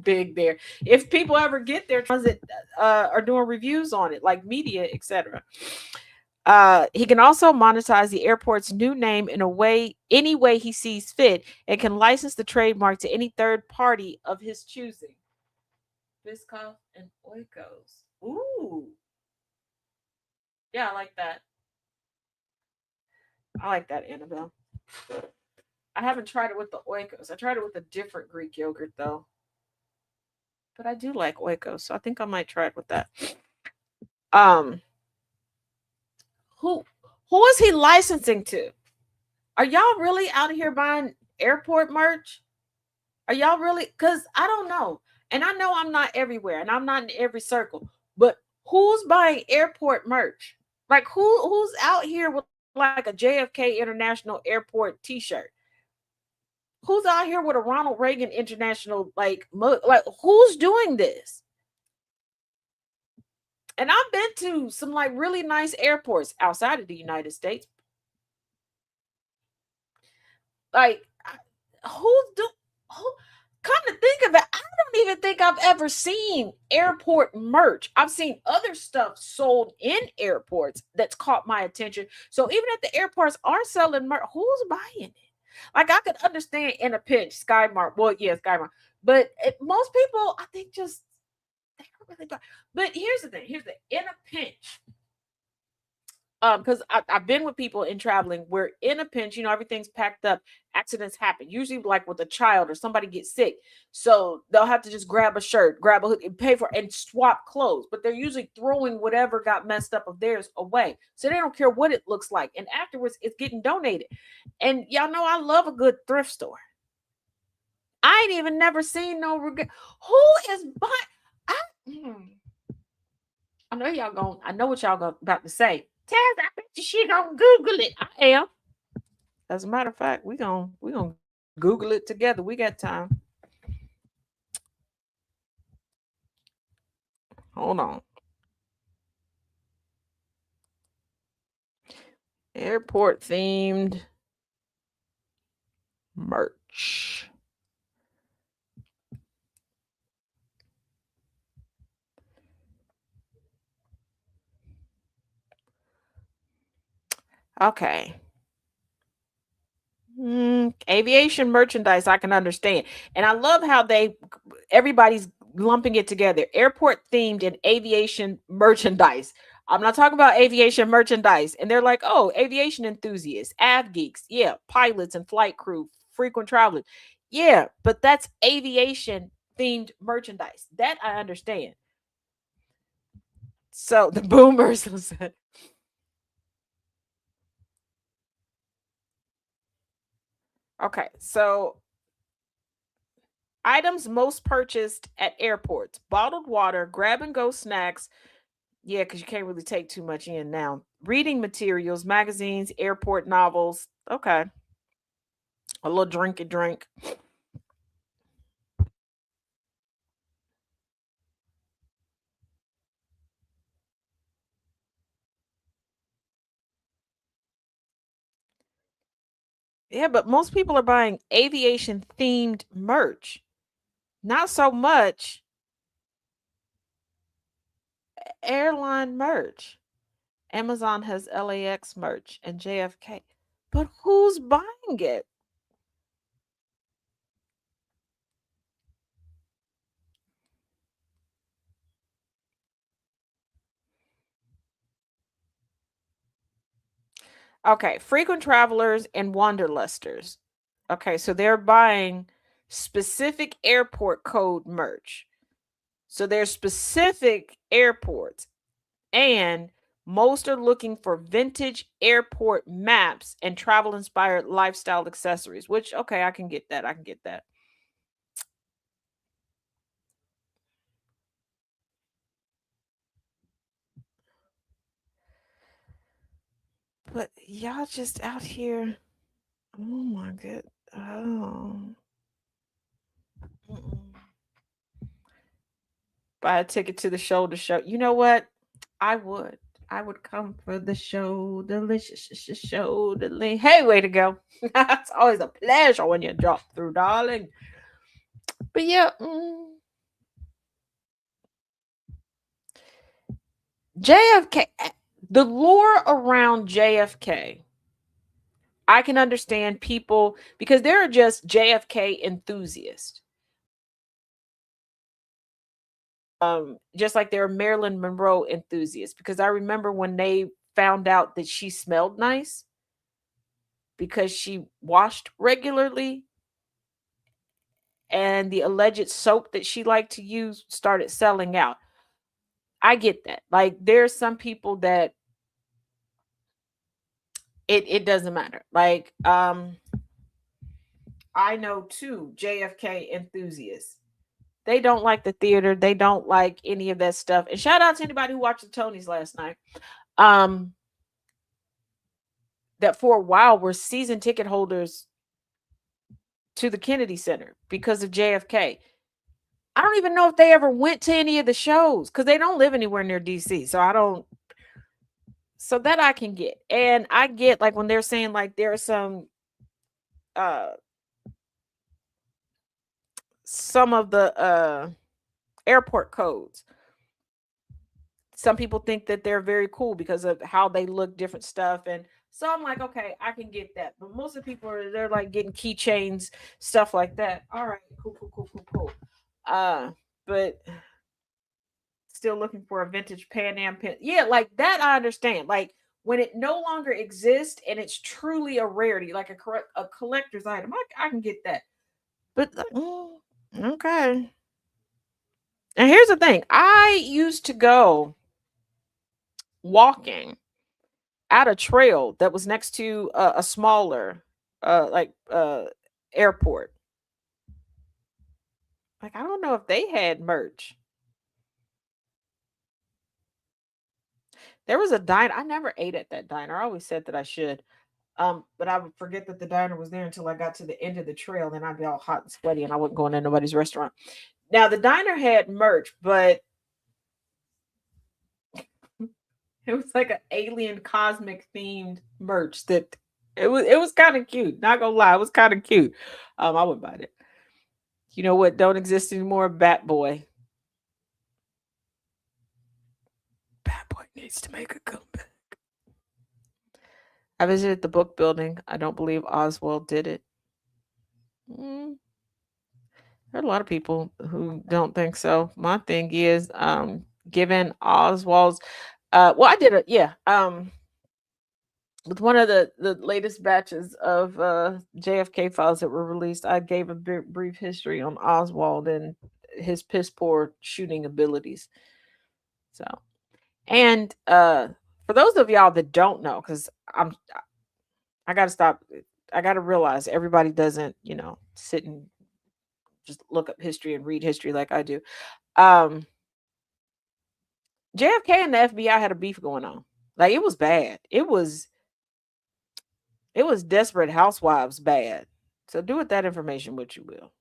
big there. If people ever get their ones that are doing reviews on it, like media, etc. He can also monetize the airport's new name in a way, any way he sees fit, and can license the trademark to any third party of his choosing. Biscoff and Oikos. Ooh, yeah, I like that. I like that, Annabelle. I haven't tried it with the Oikos. I tried it with a different Greek yogurt though, but I do like Oikos, so I think I might try it with that. Um, who who is he licensing to? Are y'all really out here buying airport merch? Are y'all really? Because I don't know. And I know I'm not everywhere and I'm not in every circle, but who's buying airport merch? Like who's out here with like a JFK International Airport t-shirt? Who's out here with a Ronald Reagan International like mug? Like who's doing this? And I've been to some like really nice airports outside of the United States. Like who do who come to think of it, I don't even think I've ever seen airport merch. I've seen other stuff sold in airports that's caught my attention. So even if the airports are selling merch, who's buying it? Like I could understand in a pinch, Skymart. Well, yeah, Skymart. But most people, I think, just they don't really buy. But here's the thing. Here's the in a pinch. Because I've been with people in traveling where in a pinch, everything's packed up, accidents happen, usually like with a child or somebody gets sick. So they'll have to just grab a shirt, grab a hood, and pay for and swap clothes. But they're usually throwing whatever got messed up of theirs away. So they don't care what it looks like. And afterwards, it's getting donated. And y'all know I love a good thrift store. I ain't even never seen no regret. Who is buying? I, hmm. I know y'all going. I know what y'all about to say. Taz, I bet you she gonna Google it. I am. As a matter of fact, we gonna Google it together. We got time. Hold on. Airport themed merch. Okay. Aviation merchandise, I can understand. And I love how everybody's lumping it together. Airport themed and aviation merchandise. I'm not talking about aviation merchandise. And they're like, oh, aviation enthusiasts, av geeks. Yeah. Pilots and flight crew, frequent travelers. Yeah. But that's aviation themed merchandise. That I understand. So the boomers said, okay. So items most purchased at airports: bottled water, grab and go snacks. Yeah, because you can't really take too much in now. Reading materials, magazines, airport novels. Okay. A little drinky drink. Yeah, but most people are buying aviation themed merch. Not so much airline merch. Amazon has LAX merch and JFK. But who's buying it? Okay, frequent travelers and wanderlusters. Okay, so they're buying specific airport code merch. So there's specific airports, and most are looking for vintage airport maps and travel inspired lifestyle accessories, which, okay, I can get that. I can get that. But y'all just out here. Oh my god. Oh. Mm-mm. Buy a ticket to the show to show. You know what? I would. I would come for the show, delicious show, Hey, way to go! It's always a pleasure when you drop through, darling. But yeah, JFK. The lore around JFK, I can understand people because there are just JFK enthusiasts. Just like there are Marilyn Monroe enthusiasts, because I remember when they found out that she smelled nice because she washed regularly, and the alleged soap that she liked to use started selling out. I get that. Like there's some people that it doesn't matter. Like I know two JFK enthusiasts. They don't like the theater. They don't like any of that stuff. And shout out to anybody who watched the Tonys last night. Um, that for a while were season ticket holders to the Kennedy Center because of JFK. I don't even know if they ever went to any of the shows because they don't live anywhere near DC. So I don't. So that I can get, and I get like when they're saying like there are uh some of the airport codes. Some people think that they're very cool because of how they look, different stuff, and so I'm like, okay, I can get that. But most of the people are they're like getting keychains, stuff like that. All right, cool, cool, cool, cool, cool. But still looking for a vintage Pan Am pen. Yeah, like that I understand. Like when it no longer exists and it's truly a rarity, like a collector's item, I can get that. But okay. And here's the thing: I used to go walking at a trail that was next to a smaller, like airport. Like I don't know if they had merch. There was a diner. I never ate at that diner. I always said that I should. But I would forget that the diner was there until I got to the end of the trail. Then I'd be all hot and sweaty, and I wouldn't go into nobody's restaurant. Now the diner had merch, but it was like an alien cosmic themed merch that it was kind of cute. Not gonna lie, it was kind of cute. I would buy it. You know what? Don't exist anymore. Bat Boy. Bat Boy needs to make a comeback. I visited the book building. I don't believe Oswald did it. Mm, there are a lot of people who don't think so. My thing is, given Oswald's, well, I did it. Yeah. With one of the latest batches of JFK files that were released, I gave a brief history on Oswald and his piss poor shooting abilities. So, and for those of y'all that don't know, because I got to stop. I got to realize everybody doesn't, sit and just look up history and read history like I do. Um, JFK and the FBI had a beef going on. Like it was bad. It was desperate housewives bad. So do with that information what you will.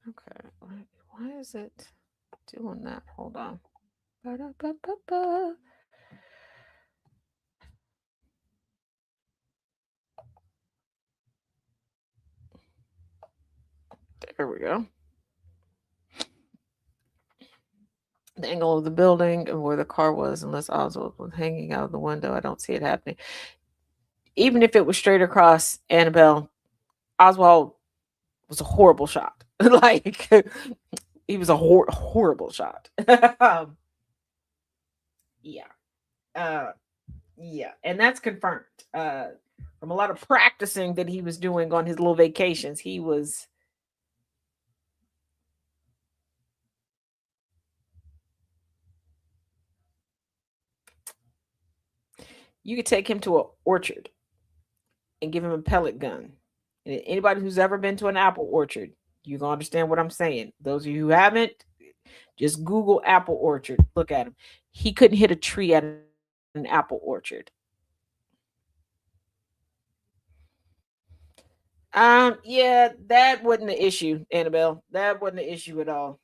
Okay. Why is it doing that? Hold on. Ba-da-ba-ba-ba. There we go. The angle of the building and where the car was, unless Oswald was hanging out of the window. I don't see it happening. Even if it was straight across Annabelle, Oswald was a horrible shot. Like he was a horrible shot. um, yeah. Uh, yeah, and that's confirmed. From a lot of practicing that he was doing on his little vacations, he was. You could take him to an orchard and give him a pellet gun. And anybody who's ever been to an apple orchard, you gonna understand what I'm saying. Those of you who haven't, just Google apple orchard. Look at him. He couldn't hit a tree at an apple orchard. Yeah, that wasn't the issue, Annabelle. That wasn't the issue at all.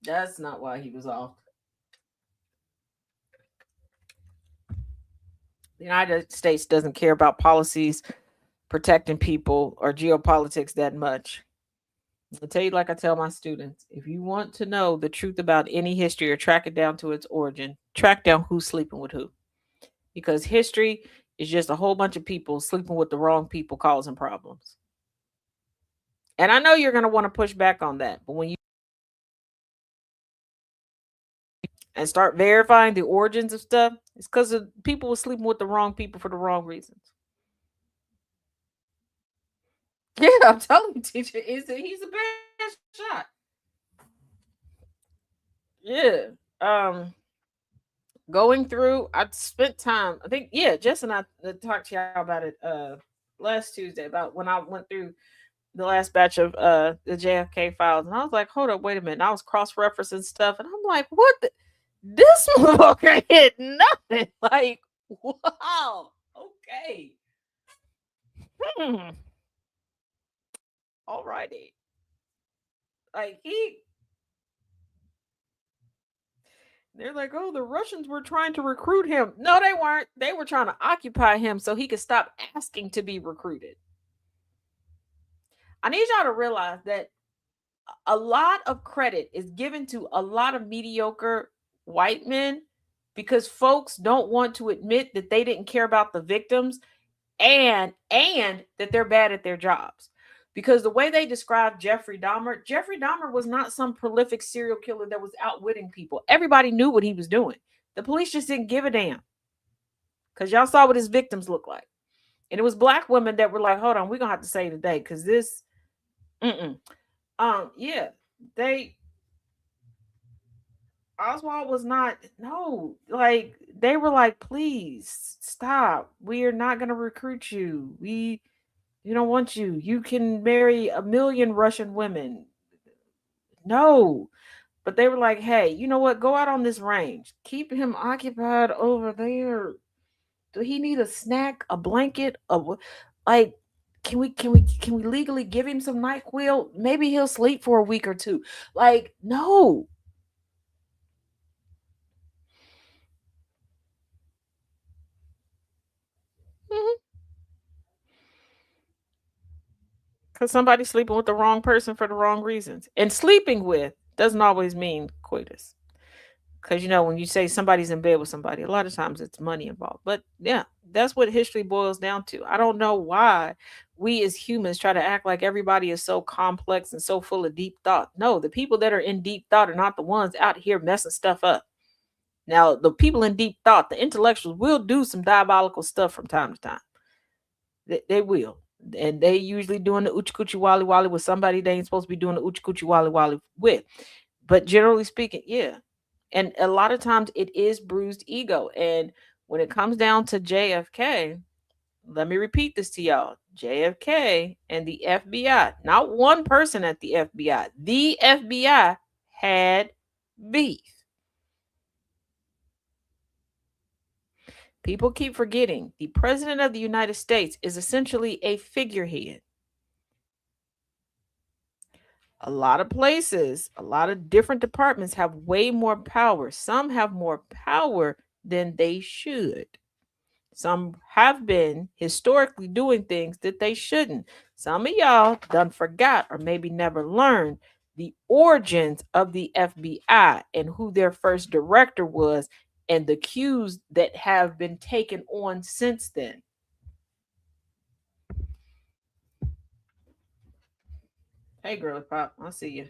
That's not why he was off. The United States doesn't care about policies protecting people or geopolitics that much. I'll tell you, like I tell my students, if you want to know the truth about any history or track it down to its origin, track down who's sleeping with who. Because history is just a whole bunch of people sleeping with the wrong people causing problems. And I know you're going to want to push back on that, but when you and start verifying the origins of stuff, it's because of people were sleeping with the wrong people for the wrong reasons. Yeah, I'm telling you, teacher, he's a bad shot. Yeah. Um, going through, I spent time. I think, yeah, Jess and I talked to y'all about it. last Tuesday about when I went through the last batch of the JFK files, and I was like, hold up, wait a minute. And I was cross referencing stuff, and I'm like, what? This motherfucker hit nothing. Like, wow. Okay. Hmm. Alrighty. Like they're like, oh, the Russians were trying to recruit him. No, they weren't. They were trying to occupy him so he could stop asking to be recruited. I need y'all to realize that a lot of credit is given to a lot of mediocre white men because folks don't want to admit that they didn't care about the victims and that they're bad at their jobs. Because the way they described Jeffrey Dahmer was not some prolific serial killer that was outwitting people. Everybody knew what he was doing. The police just didn't give a damn because y'all saw what his victims looked like. And it was black women that were like, hold on, we're going to have to say today because this, mm-mm. Yeah, they, Oswald was not, no, like, they were like, please stop. We are not going to recruit you. We don't want you. You can marry a million Russian women. No. But they were like, hey, you know what? Go out on this range. Keep him occupied over there. Do he need a snack, a blanket, like can we legally give him some NyQuil? Maybe he'll sleep for a week or two. Like, no. Because somebody's sleeping with the wrong person for the wrong reasons. And sleeping with doesn't always mean coitus. Because, when you say somebody's in bed with somebody, a lot of times it's money involved. But yeah, that's what history boils down to. I don't know why we as humans try to act like everybody is so complex and so full of deep thought. No, the people that are in deep thought are not the ones out here messing stuff up. Now, the people in deep thought, the intellectuals, will do some diabolical stuff from time to time. They will. And they usually doing the uchi coochie wally wally with somebody they ain't supposed to be doing the uchi coochie wally wally with. But generally speaking, yeah. And a lot of times it is bruised ego. And when it comes down to JFK, let me repeat this to y'all. JFK and the FBI, not one person at the FBI had beef. People keep forgetting the president of the United States is essentially a figurehead. A lot of places, a lot of different departments have way more power. Some have more power than they should. Some have been historically doing things that they shouldn't. Some of y'all done forgot or maybe never learned the origins of the FBI and who their first director was and the cues that have been taken on since then. Hey, girly pop, I see you.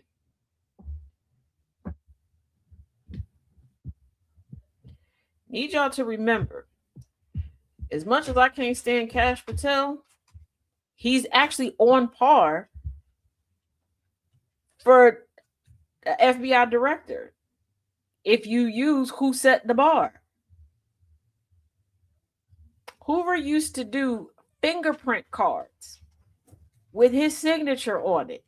Need y'all to remember, as much as I can't stand Cash Patel, he's actually on par for the FBI director if you use who set the bar. Hoover used to do fingerprint cards with his signature on it.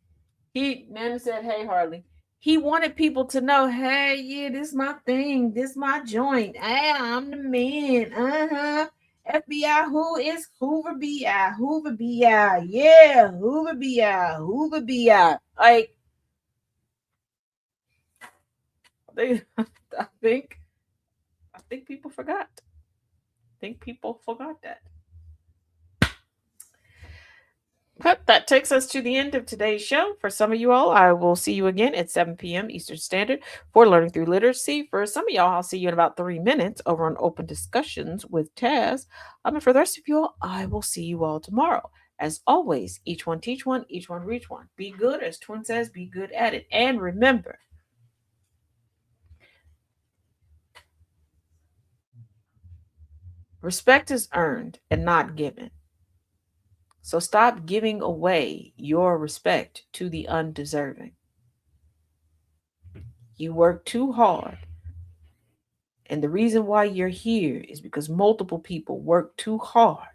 He man said, "Hey Harley." He wanted people to know, "Hey, yeah, this my thing, this my joint. Hey, I'm the man. FBI, who is Hoover BI? Hoover BI, yeah, Hoover BI, Hoover BI." Like, they, I think, I think people forgot. I think people forgot that. But that takes us to the end of today's show. For some of you all, I will see you again at 7 p.m. Eastern Standard for Learning Through Literacy. For some of y'all, I'll see you in about 3 minutes over on Open Discussions with Taz. And for the rest of you all, I will see you all tomorrow. As always, each one teach one, each one reach one. Be good, as Twin says, be good at it. And remember, respect is earned and not given. So stop giving away your respect to the undeserving. You work too hard. And the reason why you're here is because multiple people work too hard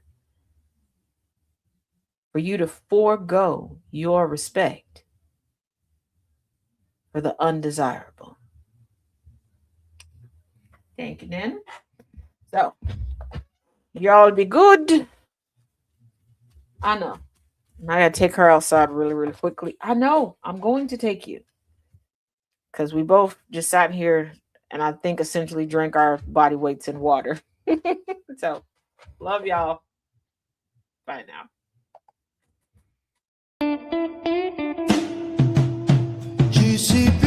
for you to forego your respect for the undesirable. Thank you, Nana. So, y'all be good. I know. I gotta take her outside really, really quickly. I know. I'm going to take you. Because we both just sat here and I think essentially drank our body weights in water. So, love y'all. Bye now. GCPR